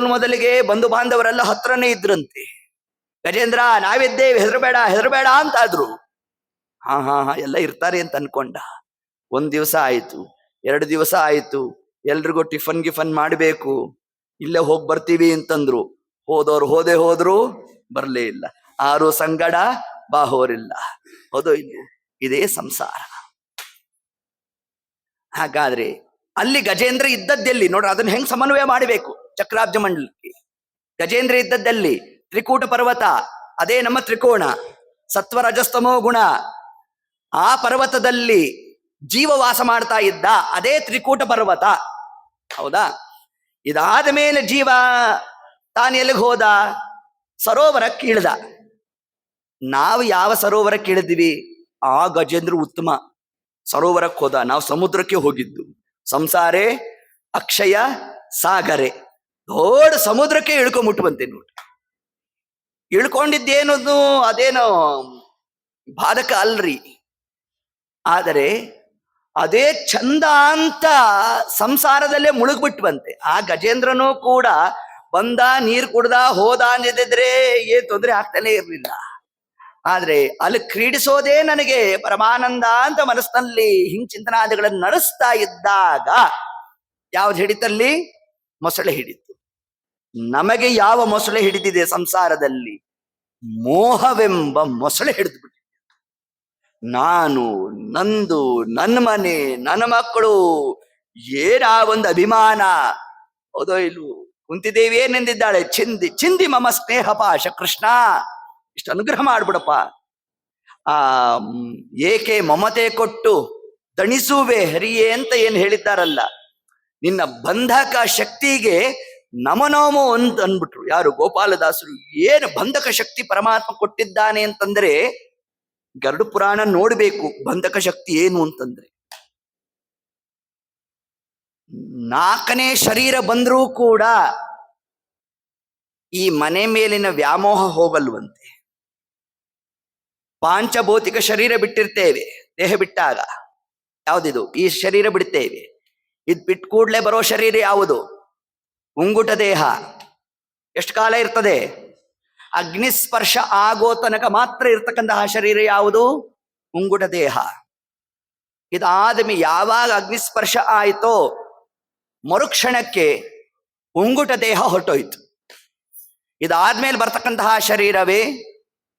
ಮೊದಲಿಗೆ ಬಂಧು ಬಾಂಧವರೆಲ್ಲ ಹತ್ರನೇ ಇದ್ರಂತೆ. ಗಜೇಂದ್ರ ನಾವಿದ್ದೇವೆ, ಹೆದರಬೇಡ ಅಂತಾದ್ರು. ಹಾ ಎಲ್ಲ ಇರ್ತಾರೆ ಅಂತ ಅನ್ಕೊಂಡ. ಒಂದ್ ದಿವಸ ಆಯ್ತು, 2 ದಿವಸ ಆಯ್ತು, ಎಲ್ರಿಗೂ ಟಿಫನ್ ಮಾಡಬೇಕು, ಇಲ್ಲೇ ಹೋಗಿ ಬರ್ತೀವಿ ಅಂತಂದ್ರು. ಹೋದವ್ರು ಹೋದ್ರು, ಬರ್ಲೇ ಇಲ್ಲ. ಆರು ಸಂಗಡ ಬಾಹೋರಿಲ್ಲ. ಹೌದೋ ಇಲ್ಲಿ? ಇದೇ ಸಂಸಾರ. ಹಾಗಾದ್ರೆ ಅಲ್ಲಿ ಗಜೇಂದ್ರ ಇದ್ದದ್ದೆಲ್ಲಿ ನೋಡ್ರಿ, ಅದನ್ನ ಹೆಂಗ್ ಸಮನ್ವಯ ಮಾಡಬೇಕು? ಚಕ್ರಾಬ್ಜ ಮಂಡಲಕ್ಕೆ ಗಜೇಂದ್ರ ಇದ್ದದ್ದಲ್ಲಿ ತ್ರಿಕೂಟ ಪರ್ವತ, ಅದೇ ನಮ್ಮ ತ್ರಿಕೋಣ, ಸತ್ವರಜಸ್ತಮೋ ಗುಣ. ಆ ಪರ್ವತದಲ್ಲಿ ಜೀವ ವಾಸ ಮಾಡ್ತಾ ಇದ್ದ, ಅದೇ ತ್ರಿಕೂಟ ಪರ್ವತ. ಹೌದಾ? ಇದಾದ ಮೇಲೆ ಜೀವ ತಾನು ಎಲ್ಲಿಗೆ ಹೋದ? ಸರೋವರಕ್ಕೆ ಇಳಿದ. ನಾವು ಯಾವ ಸರೋವರಕ್ಕೆ ಇಳಿದ್ವಿ? ಆ ಗಜೇಂದ್ರ ಉತ್ತಮ ಸರೋವರಕ್ಕೆ ಹೋದ. ನಾವು ಸಮುದ್ರಕ್ಕೆ ಹೋಗಿದ್ದು. ಸಂಸಾರೇ ಅಕ್ಷಯ ಸಾಗರೆ, ದೊಡ್ಡ ಸಮುದ್ರಕ್ಕೆ ಇಳ್ಕೊಂಬಿಟ್ವಂತೆ ನೋಡಿ. ಇಳ್ಕೊಂಡಿದ್ದೇನದು ಅದೇನೋ ಬಾಧಕ ಅಲ್ರಿ. ಆದರೆ ಅದೇ ಚಂದ ಅಂತ ಸಂಸಾರದಲ್ಲೇ ಮುಳುಗ್ಬಿಟ್ವಂತೆ. ಆ ಗಜೇಂದ್ರನೂ ಕೂಡ ಬಂದ, ನೀರು ಕುಡ್ದ, ಹೋದ ಅಂದಿದ್ರೆ ಏನ್ ತೊಂದರೆ ಆಗ್ತಾನೆ ಇರ್ಲಿಲ್ಲ. ಆದ್ರೆ ಅಲ್ಲಿ ಕ್ರೀಡಿಸೋದೇ ನನಗೆ ಪರಮಾನಂದ ಅಂತ ಮನಸ್ಸಿನಲ್ಲಿ ಹಿಂಗ್ ಚಿಂತನಾದಿಗಳನ್ನು ನಡೆಸ್ತಾ ಇದ್ದಾಗ ಯಾವ್ದು ಹಿಡಿತಲ್ಲಿ? ಮೊಸಳೆ ಹಿಡಿತು. ನಮಗೆ ಯಾವ ಮೊಸಳೆ ಹಿಡಿದಿದೆ ಸಂಸಾರದಲ್ಲಿ? ಮೋಹವೆಂಬ ಮೊಸಳೆ ಹಿಡಿದು ಬಿಟ್ಟು, ನಾನು, ನಂದು, ನನ್ನ ಮನೆ, ನನ್ನ ಮಕ್ಕಳು, ಏನಾ ಒಂದು ಅಭಿಮಾನ. ಹೌದೋ ಇಲ್ವೋ? ಕುಂತಿದೇವಿ ಏನೆಂದಿದ್ದಾಳೆ? ಚಿಂದಿ ಚಿಂದಿ ಮಮ ಸ್ನೇಹ ಪಾಶ. ಕೃಷ್ಣ, ಇಷ್ಟು ಅನುಗ್ರಹ ಮಾಡ್ಬಿಡಪ್ಪ. ಆ ಏಕೆ ಮಮತೆ ಕೊಟ್ಟು ದಣಿಸುವೆ ಹರಿಯೇ ಅಂತ ಏನ್ ಹೇಳಿದ್ದಾರಲ್ಲ, ನಿನ್ನ ಬಂಧಕ ಶಕ್ತಿಗೆ ನಮನೋಮೋ ಅಂತ ಅಂದ್ಬಿಟ್ರು. ಯಾರು? ಗೋಪಾಲದಾಸರು. ಏನು ಬಂಧಕ ಶಕ್ತಿ ಪರಮಾತ್ಮ ಕೊಟ್ಟಿದ್ದಾನೆ ಅಂತಂದ್ರೆ, ಗರುಡ ಪುರಾಣ ನೋಡ್ಬೇಕು ಬಂಧಕ ಶಕ್ತಿ ಏನು ಅಂತಂದ್ರೆ. 4ನೇ ಶರೀರ ಬಂದ್ರೂ ಕೂಡ ಈ ಮನೆ ಮೇಲಿನ ವ್ಯಾಮೋಹ ಹೋಗಲ್ವಂತೆ. ಪಾಂಚಭೌತಿಕ ಶರೀರ ಬಿಟ್ಟಿರ್ತೇವೆ, ದೇಹ ಬಿಟ್ಟಾಗ. ಯಾವುದಿದು? ಈ ಶರೀರ ಬಿಡ್ತೇವೆ. ಇದು ಬಿಟ್ಟು ಕೂಡಲೇ ಬರೋ ಶರೀರ ಯಾವುದು? ಉಂಗುಟ ದೇಹ. ಎಷ್ಟು ಕಾಲ ಇರ್ತದೆ? ಅಗ್ನಿಸ್ಪರ್ಶ ಆಗೋ ತನಕ ಮಾತ್ರ ಇರ್ತಕ್ಕಂತಹ ಶರೀರ ಯಾವುದು? ಉಂಗುಟ ದೇಹ. ಇದಾದ್ಮೇಲೆ ಯಾವಾಗ ಅಗ್ನಿಸ್ಪರ್ಶ ಆಯಿತೋ ಮರುಕ್ಷಣಕ್ಕೆ ಉಂಗುಟ ದೇಹ ಹೊರಟೋಯ್ತು. ಇದಾದ್ಮೇಲೆ ಬರ್ತಕ್ಕಂತಹ ಶರೀರವೇ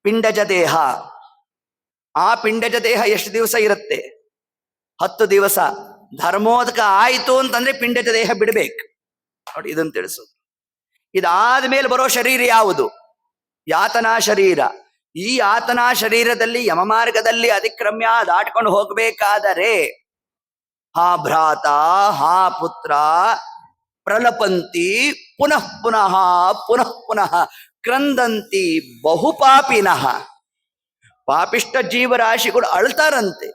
ಪಿಂಡಜ ದೇಹ. ಆ ಪಿಂಡಜ ದೇಹ ಎಷ್ಟು ದಿವಸ ಇರುತ್ತೆ? 10 ದಿವಸ. ಧರ್ಮೋದಕ ಆಯಿತು ಅಂತಂದ್ರೆ ಪಿಂಡಜ ದೇಹ ಬಿಡ್ಬೇಕು ನೋಡಿ, ಇದನ್ನು ತಿಳಿಸೋದು. ಇದಾದ್ಮೇಲೆ ಬರೋ ಶರೀರ ಯಾವುದು? ಯಾತನಾ ಶರೀರ. ಈ ಯಾತನಾ ಶರೀರದಲ್ಲಿ ಯಮಮಾರ್ಗದಲ್ಲಿ ಅತಿಕ್ರಮ್ಯ ದಾಟ್ಕೊಂಡು ಹೋಗ್ಬೇಕಾದರೆ ಹಾ ಭ್ರಾತ, ಹಾ ಪುತ್ರ, ಪ್ರಲಪಂತಿ ಪುನಃ ಪುನಃ ಪುನಃ ಪುನಃ ಕ್ರಂದಂತಿ ಬಹುಪಾಪಿನಃ. ಪಾಪಿಷ್ಟ ಜೀವರಾಶಿಗಳು ಅಳ್ತಾರಂತೆ.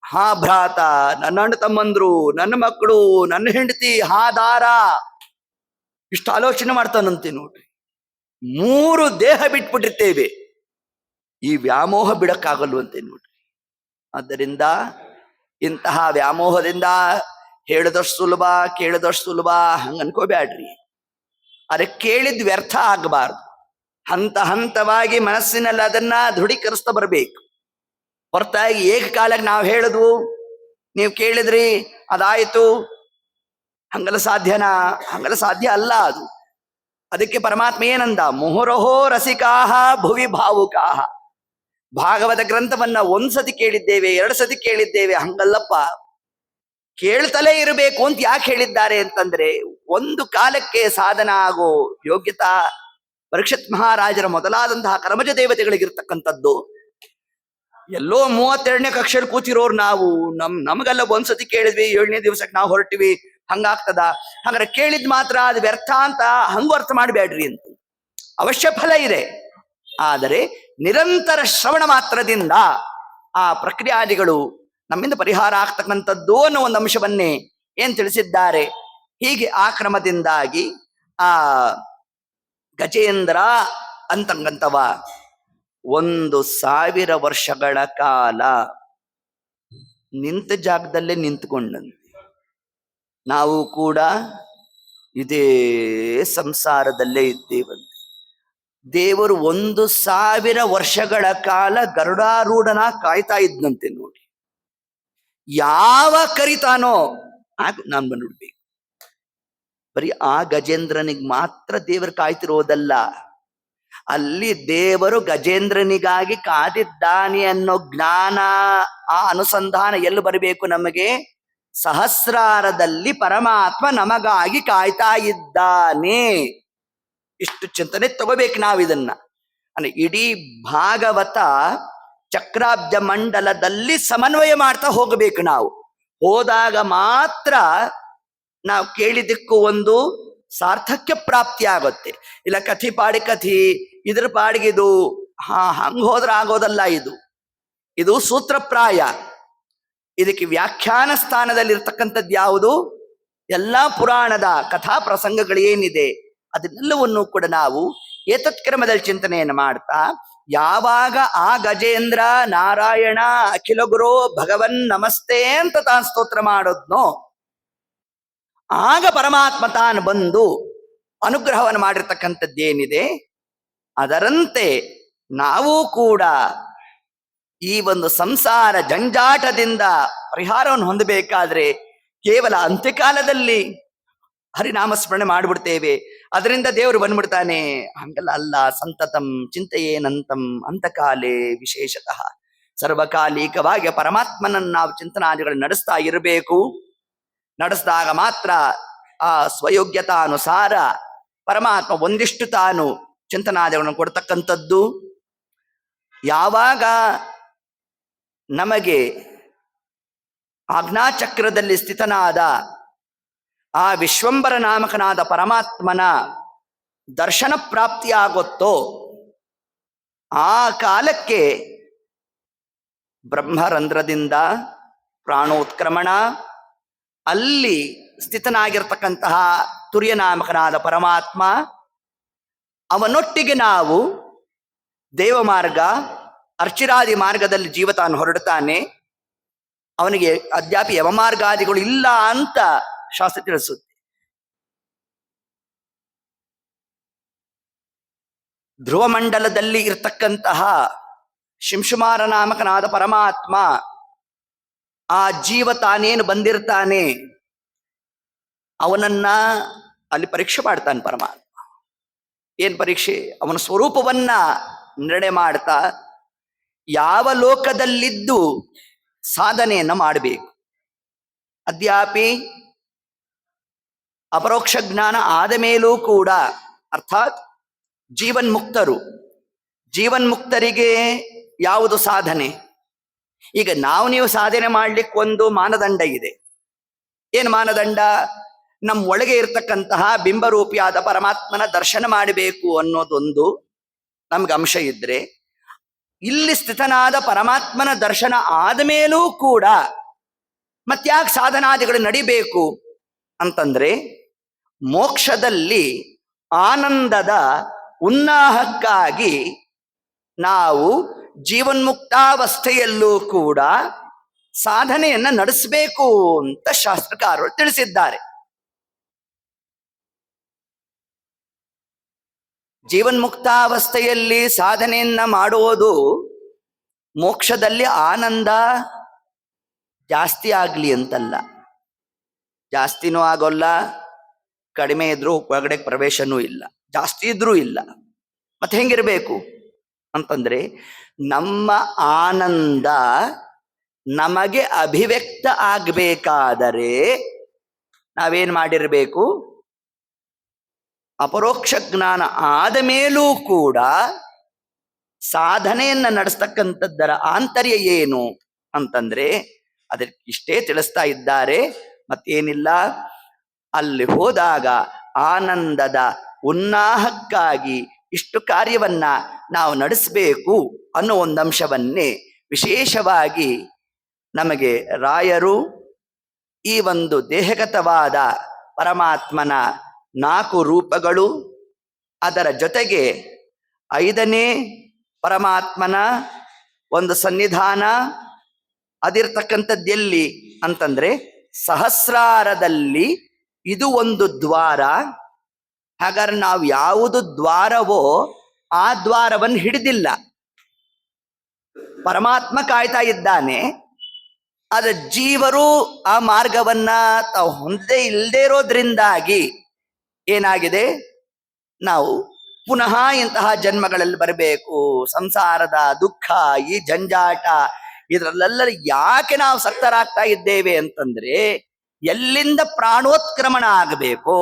ಹಾ ಭ್ರಾತ, ನನ್ನ ಅಣ್ಣ ತಮ್ಮಂದ್ರು, ನನ್ನ ಮಕ್ಕಳು, ನನ್ನ ಹೆಂಡತಿ, ಹಾ ದಾರ, ಇಷ್ಟು ಆಲೋಚನೆ ಮಾಡ್ತಾನಂತೆ ನೋಡ್ರಿ. 3 ದೇಹ ಬಿಟ್ಬಿಟ್ಟಿರ್ತೇವೆ, ಈ ವ್ಯಾಮೋಹ ಬಿಡಕ್ಕಾಗಲ್ವಂತೆ ನೋಡ್ರಿ. ಆದ್ದರಿಂದ ಇಂತಹ ವ್ಯಾಮೋಹದಿಂದ ಹೇಳಿದಷ್ಟು ಸುಲಭ, ಕೇಳಿದಷ್ಟು ಸುಲಭ ಹಂಗ ಅನ್ಕೋಬ್ಯಾಡ್ರಿ. ಅದಕ್ಕೆ ಕೇಳಿದ್ ವ್ಯರ್ಥ ಆಗಬಾರ್ದು. ಹಂತ ಹಂತವಾಗಿ ಮನಸ್ಸಿನಲ್ಲಿ ಅದನ್ನ ದೃಢೀಕರಿಸ್ತಾ ಬರಬೇಕು. ಹೊರತಾಗಿ ಏಕಕಾಲಕ್ಕೆ ನಾವು ಹೇಳಿದ್ವು, ನೀವು ಕೇಳಿದ್ರಿ, ಅದಾಯಿತು, ಹಂಗಲ್ಲ ಸಾಧ್ಯನಾ? ಹಂಗಲ್ಲ ಸಾಧ್ಯ ಅಲ್ಲ ಅದು. ಅದಕ್ಕೆ ಪರಮಾತ್ಮ ಏನಂದ? ಮುಹುರಹೋ ರಸಿಕಾಹ ಭುವಿ ಭಾವುಕಾಹ. ಭಾಗವತ ಗ್ರಂಥವನ್ನ 1 ಸತಿ ಕೇಳಿದ್ದೇವೆ, 2 ಸತಿ ಕೇಳಿದ್ದೇವೆ, ಹಂಗಲ್ಲಪ್ಪ. ಕೇಳ್ತಲೇ ಇರಬೇಕು ಅಂತ ಯಾಕೆ ಹೇಳಿದ್ದಾರೆ ಅಂತಂದ್ರೆ, ಒಂದು ಕಾಲಕ್ಕೆ ಸಾಧನ ಆಗೋ ಯೋಗ್ಯತಾ ಪರೀಕ್ಷಿತ್ ಮಹಾರಾಜರ ಮೊದಲಾದಂತಹ ಕರ್ಮಜ ದೇವತೆಗಳಿಗಿರ್ತಕ್ಕಂಥದ್ದು. ಎಲ್ಲೋ 32ನೇ ಕಕ್ಷೆಯಲ್ಲಿ ಕೂತಿರೋರು ನಾವು, ನಮಗೆಲ್ಲ 1 ಸತಿ ಕೇಳಿದ್ವಿ, 7ನೇ ದಿವಸಕ್ಕೆ ನಾವು ಹೊರಟಿವಿ, ಹಂಗಾಗ್ತದ? ಹಾಗಾದ್ರೆ ಕೇಳಿದ್ ಮಾತ್ರ ಅದು ವ್ಯರ್ಥ ಅಂತ ಹಂಗೂ ಅರ್ಥ ಮಾಡಬೇಡ್ರಿ ಅಂತ. ಅವಶ್ಯ ಫಲ ಇದೆ, ಆದರೆ ನಿರಂತರ ಶ್ರವಣ ಮಾತ್ರದಿಂದ ಆ ಪ್ರಕ್ರಿಯಾದಿಗಳು ನಮ್ಮಿಂದ ಪರಿಹಾರ ಆಗ್ತಕ್ಕಂಥದ್ದು ಅನ್ನೋ ಒಂದು ಅಂಶವನ್ನೇ ಏನ್ ತಿಳಿಸಿದ್ದಾರೆ. ಹೀಗೆ ಆ ಕ್ರಮದಿಂದಾಗಿ ಆ ಗಜೇಂದ್ರ ಅಂತಕ್ಕಂಥವ 1000 ವರ್ಷಗಳ ಕಾಲ ನಿಂತ ಜಾಗದಲ್ಲೇ ನಿಂತ್ಕೊಂಡಂತೆ. ನಾವು ಕೂಡ ಇದೇ ಸಂಸಾರದಲ್ಲೇ ಇದ್ದೇವಂತೆ. ದೇವರು 1000 ವರ್ಷಗಳ ಕಾಲ ಗರುಡಾರೂಢನ ಕಾಯ್ತಾ ಇದ್ದಂತೆ ನೋಡಿ. ಯಾವ ಕರಿತಾನೋ ಆಗ ನಾನು ಬಂದ್ಬಿಡ್ಬೇಕು. ಬರೀ ಆ ಗಜೇಂದ್ರನಿಗೆ ಮಾತ್ರ ದೇವರು ಕಾಯ್ತಿರೋದಲ್ಲ, ಅಲ್ಲಿ ದೇವರು ಗಜೇಂದ್ರನಿಗಾಗಿ ಕಾದಿದ್ದಾನೆ ಅನ್ನೋ ಜ್ಞಾನ, ಆ ಅನುಸಂಧಾನ ಎಲ್ಲಿ ಬರಬೇಕು ನಮಗೆ? ಸಹಸ್ರಾರದಲ್ಲಿ ಪರಮಾತ್ಮ ನಮಗಾಗಿ ಕಾಯ್ತಾ ಇದ್ದಾನೆ. ಇಷ್ಟು ಚಿಂತನೆ ತಗೋಬೇಕು ನಾವಿದನ್ನ. ಅಂದ್ರೆ ಇಡೀ ಭಾಗವತ ಚಕ್ರಾಬ್ಜ ಮಂಡಲದಲ್ಲಿ ಸಮನ್ವಯ ಮಾಡ್ತಾ ಹೋಗಬೇಕು ನಾವು. ಹೋದಾಗ ಮಾತ್ರ ನಾವು ಕೇಳಿದ್ದಕ್ಕೂ ಒಂದು ಸಾರ್ಥಕ್ಯ ಪ್ರಾಪ್ತಿ ಆಗುತ್ತೆ. ಇಲ್ಲ ಕಥಿ ಪಾಡಿ ಕಥಿ, ಇದ್ರ ಪಾಡಿಗಿದು, ಹಂಗ ಹೋದ್ರೆ ಆಗೋದಲ್ಲ. ಇದು ಸೂತ್ರಪ್ರಾಯ. ಇದಕ್ಕೆ ವ್ಯಾಖ್ಯಾನ ಸ್ಥಾನದಲ್ಲಿರ್ತಕ್ಕಂಥದ್ದು ಯಾವುದು? ಎಲ್ಲಾ ಪುರಾಣದ ಕಥಾ ಪ್ರಸಂಗಗಳೇನಿದೆ ಅದನ್ನೆಲ್ಲವನ್ನು ಕೂಡ ನಾವು ಏತತ್ ಕ್ರಮದಲ್ಲಿ ಚಿಂತನೆಯನ್ನು ಮಾಡ್ತಾ ಯಾವಾಗ ಆ ಗಜೇಂದ್ರ ನಾರಾಯಣ ಅಖಿಲ ಗುರೋ ಭಗವನ್ ನಮಸ್ತೆ ಅಂತ ತಾನು ಸ್ತೋತ್ರ ಮಾಡೋದ್ನೋ ಆಗ ಪರಮಾತ್ಮ ತಾನು ಬಂದು ಅನುಗ್ರಹವನ್ನು ಮಾಡಿರ್ತಕ್ಕಂಥದ್ದೇನಿದೆ ಅದರಂತೆ ನಾವು ಕೂಡ ಈ ಒಂದು ಸಂಸಾರ ಜಂಜಾಟದಿಂದ ಪರಿಹಾರವನ್ನು ಹೊಂದಬೇಕಾದ್ರೆ ಕೇವಲ ಅಂತ್ಯಕಾಲದಲ್ಲಿ ಹರಿನಾಮಸ್ಮರಣೆ ಮಾಡಿಬಿಡ್ತೇವೆ, ಅದರಿಂದ ದೇವರು ಬಂದ್ಬಿಡ್ತಾನೆ. ಹಂಗಲ್ಲ, ಅಲ್ಲ. ಸಂತತಂ ಚಿಂತೆಯೇನಂತಂ ಅಂತಕಾಲೇ ವಿಶೇಷತಃ ಸರ್ವಕಾಲಿಕವಾಗಿ ಪರಮಾತ್ಮನನ್ನು ನಾವು ಚಿಂತನಾದಿಗಳನ್ನು ನಡೆಸ್ತಾ ಇರಬೇಕು. ನಡೆಸಿದಾಗ ಮಾತ್ರ ಆ ಸ್ವಯೋಗ್ಯತಾನುಸಾರ ಪರಮಾತ್ಮ ಒಂದಿಷ್ಟು ತಾನು ಚಿಂತನಾದಿಗಳನ್ನು ಕೊಡ್ತಕ್ಕಂಥದ್ದು. ಯಾವಾಗ ನಮಗೆ ಆಜ್ಞಾಚಕ್ರದಲ್ಲಿ ಸ್ಥಿತನಾದ ಆ ವಿಶ್ವಂಬರ ನಾಮಕನಾದ ಪರಮಾತ್ಮನ ದರ್ಶನ ಪ್ರಾಪ್ತಿಯಾಗುತ್ತೋ ಆ ಕಾಲಕ್ಕೆ ಬ್ರಹ್ಮರಂಧ್ರದಿಂದ ಪ್ರಾಣೋತ್ಕ್ರಮಣ, ಅಲ್ಲಿ ಸ್ಥಿತನಾಗಿರ್ತಕ್ಕಂತಹ ತುರ್ಯನಾಮಕನಾದ ಪರಮಾತ್ಮ ಅವನೊಟ್ಟಿಗೆ ನಾವು ದೇವಮಾರ್ಗ ಅರ್ಚಿರಾದಿ ಮಾರ್ಗದಲ್ಲಿ ಜೀವತಾನು ಹೊರಡ್ತಾನೆ. ಅವನಿಗೆ ಅದ್ಯಾಪಿ ಯಮಮಾರ್ಗಾದಿಗಳು ಇಲ್ಲ ಅಂತ ಶಾಸ್ತ್ರ ತಿಳಿಸುತ್ತೆ. ಧ್ರುವಮಂಡಲದಲ್ಲಿ ಇರ್ತಕ್ಕಂತಹ ಶಿಂಶುಮಾರ ನಾಮಕನಾದ ಪರಮಾತ್ಮ ಆ ಜೀವ ತಾನೇನು ಬಂದಿರ್ತಾನೆ ಅವನನ್ನ ಅಲ್ಲಿ ಪರೀಕ್ಷೆ ಮಾಡ್ತಾನೆ ಪರಮಾತ್ಮ. ಏನ್ ಪರೀಕ್ಷೆ? ಅವನ ಸ್ವರೂಪವನ್ನ ನಿರ್ಣಯ ಮಾಡ್ತಾ ಯಾವ ಲೋಕದಲ್ಲಿದ್ದು ಸಾಧನೆಯನ್ನ ಮಾಡಬೇಕು. ಅದ್ಯಾಪಿ ಅಪರೋಕ್ಷ ಜ್ಞಾನ ಆದ ಮೇಲೂ ಕೂಡ, ಅರ್ಥಾತ್ ಜೀವನ್ಮುಕ್ತರಿಗೆ ಯಾವುದು ಸಾಧನೆ? ಈಗ ನೀವು ಸಾಧನೆ ಮಾಡ್ಲಿಕ್ಕೆ ಒಂದು ಮಾನದಂಡ ಇದೆ. ಏನು ಮಾನದಂಡ? ನಮ್ಮ ಒಳಗೆ ಇರ್ತಕ್ಕಂತಹ ಬಿಂಬರೂಪಿಯಾದ ಪರಮಾತ್ಮನ ದರ್ಶನ ಮಾಡಬೇಕು ಅನ್ನೋದೊಂದು ನಮ್ಗೆ ಅಂಶ ಇದ್ರೆ, ಇಲ್ಲಿ ಸ್ಥಿತನಾದ ಪರಮಾತ್ಮನ ದರ್ಶನ ಆದ ಮೇಲೂ ಕೂಡ ಮತ್ಯಾಕೆ ಸಾಧನಾದಿಗಳು ನಡಿಬೇಕು ಅಂತಂದ್ರೆ, ಮೋಕ್ಷದಲ್ಲಿ ಆನಂದದ ಉನ್ನಾಹಕ್ಕಾಗಿ ನಾವು ಜೀವನ್ಮುಕ್ತಾವಸ್ಥೆಯಲ್ಲೂ ಕೂಡ ಸಾಧನೆಯನ್ನ ನಡೆಸಬೇಕು ಅಂತ ಶಾಸ್ತ್ರಕಾರರು ತಿಳಿಸಿದ್ದಾರೆ. ಜೀವನ್ಮುಕ್ತಾವಸ್ಥೆಯಲ್ಲಿ ಸಾಧನೆಯನ್ನ ಮಾಡುವುದು ಮೋಕ್ಷದಲ್ಲಿ ಆನಂದ ಜಾಸ್ತಿ ಆಗ್ಲಿ ಅಂತಲ್ಲ. ಜಾಸ್ತಿನೂ ಆಗೋಲ್ಲ, ಕಡಿಮೆ ಇದ್ರೂ ಒಳಗಡೆ ಪ್ರವೇಶನೂ ಇಲ್ಲ, ಜಾಸ್ತಿ ಇದ್ರೂ ಇಲ್ಲ. ಮತ್ತೆ ಹೆಂಗಿರ್ಬೇಕು ಅಂತಂದ್ರೆ, ನಮ್ಮ ಆನಂದ ನಮಗೆ ಅಭಿವ್ಯಕ್ತ ಆಗ್ಬೇಕಾದರೆ ನಾವೇನ್ ಮಾಡಿರ್ಬೇಕು? ಅಪರೋಕ್ಷ ಜ್ಞಾನ ಆದ ಮೇಲೂ ಕೂಡ ಸಾಧನೆಯನ್ನ ನಡೆಸ್ತಕ್ಕಂಥದ್ದರ ಆಂತರ್ಯ ಏನು ಅಂತಂದ್ರೆ ಅದಕ್ಕೆ ಇಷ್ಟೇ ತಿಳಿಸ್ತಾ ಇದ್ದಾರೆ. ಮತ್ತೇನಿಲ್ಲ, ಅಲ್ಲಿ ಹೋದಾಗ ಆನಂದದ ಉನ್ನಾಹಕ್ಕಾಗಿ ಇಷ್ಟು ಕಾರ್ಯವನ್ನ ನಾವು ನಡೆಸಬೇಕು ಅನ್ನೋ ಒಂದು ಅಂಶವನ್ನೇ ವಿಶೇಷವಾಗಿ ನಮಗೆ ರಾಯರು ಈ ಒಂದು ದೇಹಗತವಾದ ಪರಮಾತ್ಮನ 4 ರೂಪಗಳು, ಅದರ ಜೊತೆಗೆ 5ನೇ ಪರಮಾತ್ಮನ ಒಂದು ಸನ್ನಿಧಾನ ಅದಿರ್ತಕ್ಕಂಥದ್ದೆಲ್ಲಿ ಅಂತಂದ್ರೆ ಸಹಸ್ರಾರದಲ್ಲಿ ಇದು ಒಂದು ದ್ವಾರ. ಹಾಗಾದ್ರೆ ನಾವು ಯಾವುದು ದ್ವಾರವೋ ಆ ದ್ವಾರವನ್ನು ಹಿಡಿದಿಲ್ಲ, ಪರಮಾತ್ಮ ಕಾಯ್ತಾ ಇದ್ದಾನೆ. ಆದ್ರೆ ಜೀವರು ಆ ಮಾರ್ಗವನ್ನ ತಾವು ಹೊಂದದೇ ಇಲ್ಲದೆ ಇರೋದ್ರಿಂದಾಗಿ ಏನಾಗಿದೆ, ನಾವು ಪುನಃ ಇಂತಹ ಜನ್ಮಗಳಲ್ಲಿ ಬರಬೇಕು. ಸಂಸಾರದ ದುಃಖ, ಈ ಜಂಜಾಟ, ಇದರಲ್ಲೆಲ್ಲ ಯಾಕೆ ನಾವು ಸಕ್ತರಾಗ್ತಾ ಇದ್ದೇವೆ ಅಂತಂದ್ರೆ, ಎಲ್ಲಿಂದ ಪ್ರಾಣೋತ್ಕ್ರಮಣ ಆಗಬೇಕು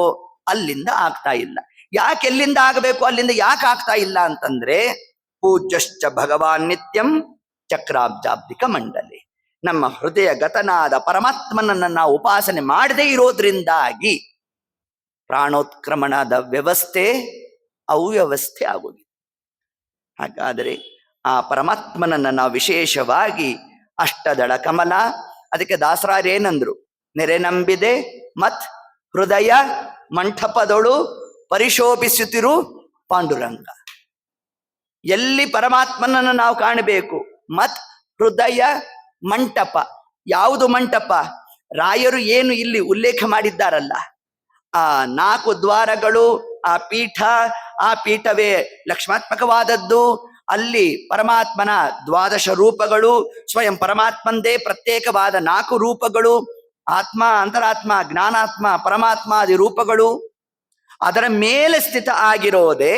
ಅಲ್ಲಿಂದ ಆಗ್ತಾ ಇಲ್ಲ. ಯಾಕೆ ಎಲ್ಲಿಂದ ಆಗಬೇಕು ಅಲ್ಲಿಂದ ಯಾಕೆ ಆಗ್ತಾ ಇಲ್ಲ ಅಂತಂದ್ರೆ, ಪೂಜ್ಯಶ್ಚ ಭಗವಾನ್ ನಿತ್ಯಂ ಚಕ್ರಾಬ್ಜಾಬ್ದಿಕ ಮಂಡಲಿ, ನಮ್ಮ ಹೃದಯ ಗತನಾದ ಪರಮಾತ್ಮನನ್ನ ನಾವು ಉಪಾಸನೆ ಮಾಡದೇ ಇರೋದ್ರಿಂದಾಗಿ ಪ್ರಾಣೋತ್ಕ್ರಮಣದ ವ್ಯವಸ್ಥೆ ಅವ್ಯವಸ್ಥೆ ಆಗೋದು. ಹಾಗಾದರೆ ಆ ಪರಮಾತ್ಮನನ್ನ ನಾವು ವಿಶೇಷವಾಗಿ ಅಷ್ಟದಳ ಕಮಲ, ಅದಕ್ಕೆ ದಾಸರಾರೇನಂದ್ರು, ನೆರೆ ನಂಬಿದೆ ಮತ್ ಹೃದಯ ಮಂಟಪದೊಳು ಪರಿಶೋಭಿಸುತ್ತಿರು ಪಾಂಡುರಂಗ. ಎಲ್ಲಿ ಪರಮಾತ್ಮನನ್ನು ನಾವು ಕಾಣಬೇಕು? ಮತ್ ಹೃದಯ ಮಂಟಪ. ಯಾವುದು ಮಂಟಪ? ರಾಯರು ಏನು ಇಲ್ಲಿ ಉಲ್ಲೇಖ ಮಾಡಿದ್ದಾರಲ್ಲ, ಆ 4 ದ್ವಾರಗಳು, ಆ ಪೀಠ, ಆ ಪೀಠವೇ ಲಕ್ಷ್ಮಾತ್ಮಕವಾದದ್ದು. ಅಲ್ಲಿ ಪರಮಾತ್ಮನ 12 ರೂಪಗಳು, ಸ್ವಯಂ ಪರಮಾತ್ಮಂದೇ ಪ್ರತ್ಯೇಕವಾದ 4 ರೂಪಗಳು, ಆತ್ಮ, ಅಂತರಾತ್ಮ, ಜ್ಞಾನಾತ್ಮ, ಪರಮಾತ್ಮಾದಿ ರೂಪಗಳು. ಅದರ ಮೇಲೆ ಸ್ಥಿತ ಆಗಿರೋದೆ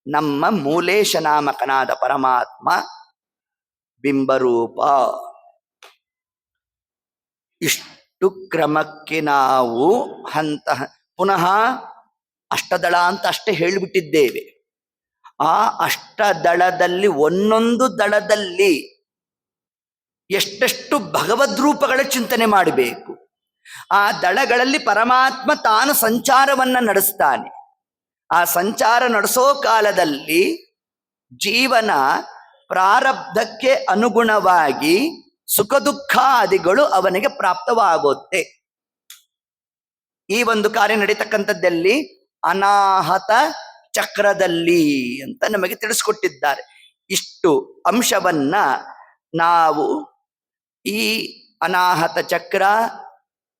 ನಮ್ಮ ಮೂಲೇಶ ನಾಮಕನಾದ ಪರಮಾತ್ಮ ಬಿಂಬರೂಪ. ಇಷ್ಟು ಕ್ರಮಕ್ಕೆ ನಾವು ಪುನಃ ಅಷ್ಟದಳ ಅಂತ ಅಷ್ಟೇ ಹೇಳಿಬಿಟ್ಟಿದ್ದೇವೆ. ಆ ಅಷ್ಟದಳದಲ್ಲಿ ಒಂದೊಂದು ದಳದಲ್ಲಿ ಎಷ್ಟೆಷ್ಟು ಭಗವದ್ ರೂಪಗಳ ಚಿಂತನೆ ಮಾಡಬೇಕು. ಆ ದಳಗಳಲ್ಲಿ ಪರಮಾತ್ಮ ತಾನು ಸಂಚಾರವನ್ನ ನಡೆಸ್ತಾನೆ. ಆ ಸಂಚಾರ ನಡೆಸೋ ಕಾಲದಲ್ಲಿ ಜೀವನ ಪ್ರಾರಬ್ಧಕ್ಕೆ ಅನುಗುಣವಾಗಿ ಸುಖ ದುಃಖಾದಿಗಳು ಅವನಿಗೆ ಪ್ರಾಪ್ತವಾಗುತ್ತೆ. ಈ ಒಂದು ಕಾರ್ಯ ನಡೀತಕ್ಕಂಥದ್ದಲ್ಲಿ ಅನಾಹತ ಚಕ್ರದಲ್ಲಿ ಅಂತ ನಮಗೆ ತಿಳಿಸ್ಕೊಟ್ಟಿದ್ದಾರೆ. ಇಷ್ಟು ಅಂಶವನ್ನ ನಾವು ಈ ಅನಾಹತ ಚಕ್ರ,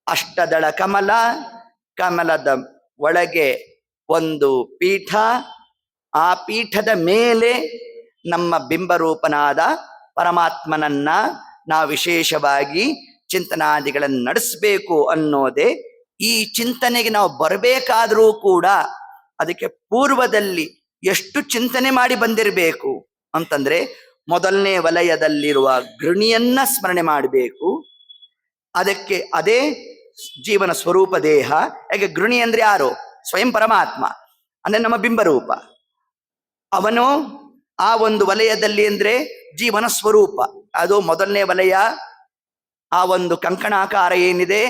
ಅಷ್ಟದಳ ಕಮಲ, ಕಮಲದ ಒಳಗೆ ಒಂದು ಪೀಠ, ಆ ಪೀಠದ ಮೇಲೆ ನಮ್ಮ ಬಿಂಬರೂಪನಾದ ಪರಮಾತ್ಮನನ್ನ ನಾವು ವಿಶೇಷವಾಗಿ ಚಿಂತನಾದಿಗಳನ್ನು ನಡೆಸಬೇಕು ಅನ್ನೋದೇ. ಈ ಚಿಂತನೆಗೆ ನಾವು ಬರಬೇಕಾದರೂ ಕೂಡ ಅದಕ್ಕೆ ಪೂರ್ವದಲ್ಲಿ ಎಷ್ಟು ಚಿಂತನೆ ಮಾಡಿ ಬಂದಿರಬೇಕು ಅಂತಂದ್ರೆ, ಮೊದಲನೇ ವಲಯದಲ್ಲಿರುವ ಗೃಣಿಯನ್ನ ಸ್ಮರಣೆ ಮಾಡಬೇಕು. ಅದಕ್ಕೆ ಅದೇ ಜೀವನ ಸ್ವರೂಪ ದೇಹ. ಯಾಕೆ ಗೃಣಿ ಅಂದ್ರೆ ಯಾರು? ಸ್ವಯಂ ಪರಮಾತ್ಮ ಅಂದ್ರೆ ನಮ್ಮ ಬಿಂಬರೂಪ. ಅವನು ಆ ಒಂದು ವಲಯದಲ್ಲಿ ಅಂದ್ರೆ ಜೀವನ ಸ್ವರೂಪ. ಅದು ಮೊದಲನೇ ವಲಯ. ಆ ಒಂದು ಕಂಕಣಾಕಾರ ಏನಿದೆ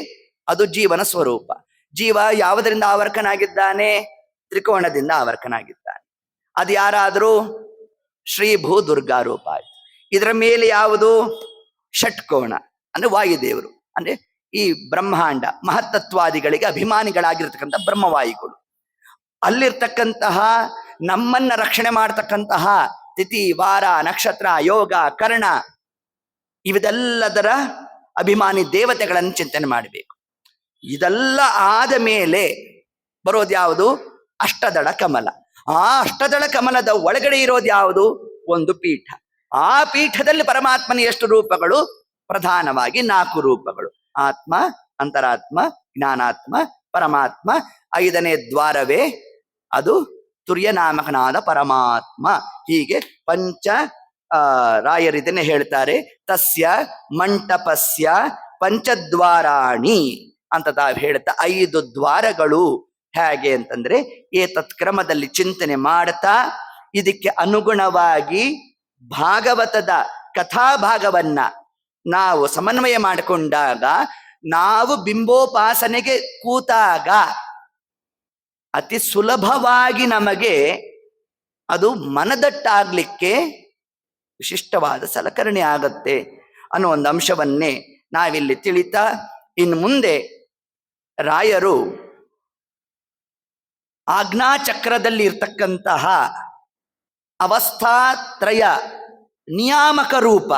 ಅದು ಜೀವನ ಸ್ವರೂಪ. ಜೀವ ಯಾವುದರಿಂದ ಆವರ್ಕನಾಗಿದ್ದಾನೆ? ತ್ರಿಕೋಣದಿಂದ ಆವರ್ಕನಾಗಿದ್ದಾನೆ. ಅದು ಯಾರಾದರೂ ಶ್ರೀ ಭೂ ದುರ್ಗಾ ರೂಪ ಆಯ್ತು. ಇದರ ಮೇಲೆ ಯಾವುದು? ಷಟ್ಕೋಣ ಅಂದ್ರೆ ವಾಯುದೇವರು, ಅಂದ್ರೆ ಈ ಬ್ರಹ್ಮಾಂಡ ಮಹತ್ತತ್ವಾದಿಗಳಿಗೆ ಅಭಿಮಾನಿಗಳಾಗಿರ್ತಕ್ಕಂಥ ಬ್ರಹ್ಮವಾಯುಗಳು. ಅಲ್ಲಿರ್ತಕ್ಕಂತಹ ನಮ್ಮನ್ನ ರಕ್ಷಣೆ ಮಾಡತಕ್ಕಂತಹ ತಿಥಿ, ವಾರ, ನಕ್ಷತ್ರ, ಯೋಗ, ಕರ್ಣ ಇವೆಲ್ಲದರ ಅಭಿಮಾನಿ ದೇವತೆಗಳನ್ನು ಚಿಂತನೆ ಮಾಡಬೇಕು. ಇದೆಲ್ಲ ಆದ ಮೇಲೆ ಬರೋದು ಯಾವುದು? ಅಷ್ಟದಳ ಕಮಲ. ಆ ಅಷ್ಟದಳ ಕಮಲದ ಒಳಗಡೆ ಇರೋದು ಯಾವುದು? ಒಂದು ಪೀಠ. ಆ ಪೀಠದಲ್ಲಿ ಪರಮಾತ್ಮನ ಎಷ್ಟು ರೂಪಗಳು? ಪ್ರಧಾನವಾಗಿ 4 ರೂಪಗಳು: ಆತ್ಮ, ಅಂತರಾತ್ಮ, ಜ್ಞಾನಾತ್ಮ, ಪರಮಾತ್ಮ. 5ನೇ ದ್ವಾರವೇ ಅದು ತುರ್ಯನಾಮಕನಾದ ಪರಮಾತ್ಮ. ಹೀಗೆ ರಾಯರಿದನ್ನೇ ಹೇಳ್ತಾರೆ, ತಸ್ಯ ಮಂಟಪಸ್ಯ ಪಂಚದ್ವಾರಾಣಿ ಅಂತ ತಾವು ಹೇಳ್ತಾ 5 ದ್ವಾರಗಳು. ಹೇಗೆ ಅಂತಂದ್ರೆ, ಏತತ್ ಕ್ರಮದಲ್ಲಿ ಚಿಂತನೆ ಮಾಡ್ತಾ ಇದಕ್ಕೆ ಅನುಗುಣವಾಗಿ ಭಾಗವತದ ಕಥಾಭಾಗವನ್ನ ನಾವು ಸಮನ್ವಯ ಮಾಡಿಕೊಂಡಾಗ, ನಾವು ಬಿಂಬೋಪಾಸನೆಗೆ ಕೂತಾಗ ಅತಿ ಸುಲಭವಾಗಿ ನಮಗೆ ಅದು ಮನದಟ್ಟಾಗ್ಲಿಕ್ಕೆ ವಿಶಿಷ್ಟವಾದ ಸಲಕರಣೆ ಆಗತ್ತೆ ಅನ್ನೋ ಒಂದು ಅಂಶವನ್ನೇ ನಾವಿಲ್ಲಿ ತಿಳಿತಾ, ಇನ್ನು ಮುಂದೆ ರಾಯರು ಆಜ್ಞಾಚಕ್ರದಲ್ಲಿ ಇರ್ತಕ್ಕಂತಹ ಅವಸ್ಥಾತ್ರಯ ನಿಯಾಮಕ ರೂಪ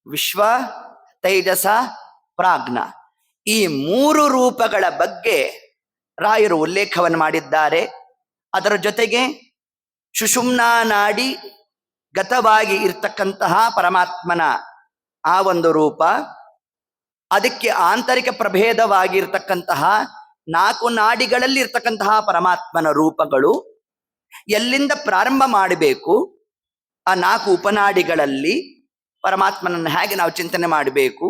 ವಿಶ್ವ, ತೈಜಸ, ಪ್ರಾಜ್ಞ, ಈ 3 ರೂಪಗಳ ಬಗ್ಗೆ ರಾಯರು ಉಲ್ಲೇಖವನ್ನು ಮಾಡಿದ್ದಾರೆ. ಅದರ ಜೊತೆಗೆ ಸುಷುಮ್ನಾ ನಾಡಿ ಗತವಾಗಿ ಇರ್ತಕ್ಕಂತಹ ಪರಮಾತ್ಮನ ಆ ಒಂದು ರೂಪ, ಅದಕ್ಕೆ ಆಂತರಿಕ ಪ್ರಭೇದವಾಗಿರ್ತಕ್ಕಂತಹ 4 ನಾಡಿಗಳಲ್ಲಿ ಇರ್ತಕ್ಕಂತಹ ಪರಮಾತ್ಮನ ರೂಪಗಳು, ಎಲ್ಲಿಂದ ಪ್ರಾರಂಭ ಮಾಡಬೇಕು, ಆ 4 ಉಪನಾಡಿಗಳಲ್ಲಿ ಪರಮಾತ್ಮನನ್ನು ಹೇಗೆ ನಾವು ಚಿಂತನೆ ಮಾಡಬೇಕು,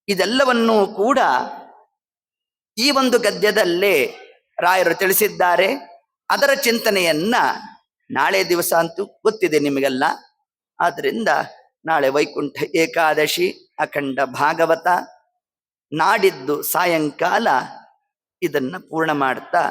ಇದೆಲ್ಲವನ್ನೂ ಕೂಡ ಈ ಒಂದು ಗದ್ಯದಲ್ಲೇ ರಾಯರು ತಿಳಿಸಿದ್ದಾರೆ. ಅದರ ಚಿಂತನೆಯನ್ನ ನಾಳೆ ದಿವಸ ಅಂತೂ ಗೊತ್ತಿದೆ ನಿಮಗೆಲ್ಲ. ಆದ್ರಿಂದ ನಾಳೆ ವೈಕುಂಠ ಏಕಾದಶಿ, ಅಖಂಡ ಭಾಗವತ, ನಾಡಿದ್ದು ಸಾಯಂಕಾಲ ಇದನ್ನ ಪೂರ್ಣ ಮಾಡ್ತಾ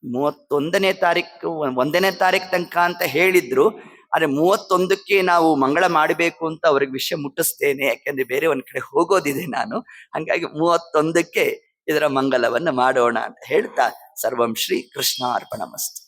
31ನೇ ತಾರೀಕು 1ನೇ ತಾರೀಕು ತನಕ ಅಂತ ಹೇಳಿದ್ರು. ಆದ್ರೆ 31ಕ್ಕೆ ನಾವು ಮಂಗಳ ಮಾಡಬೇಕು ಅಂತ ಅವ್ರಿಗೆ ವಿಷಯ ಮುಟ್ಟಿಸ್ತೇನೆ. ಯಾಕೆಂದ್ರೆ ಬೇರೆ ಒಂದ್ ಕಡೆ ಹೋಗೋದಿದೆ ನಾನು. ಹಂಗಾಗಿ 31ಕ್ಕೆ ಇದರ ಮಂಗಲವನ್ನು ಮಾಡೋಣ ಅಂತ ಹೇಳ್ತಾ ಸರ್ವಂ ಶ್ರೀ ಕೃಷ್ಣ ಅರ್ಪಣಮಸ್ತು.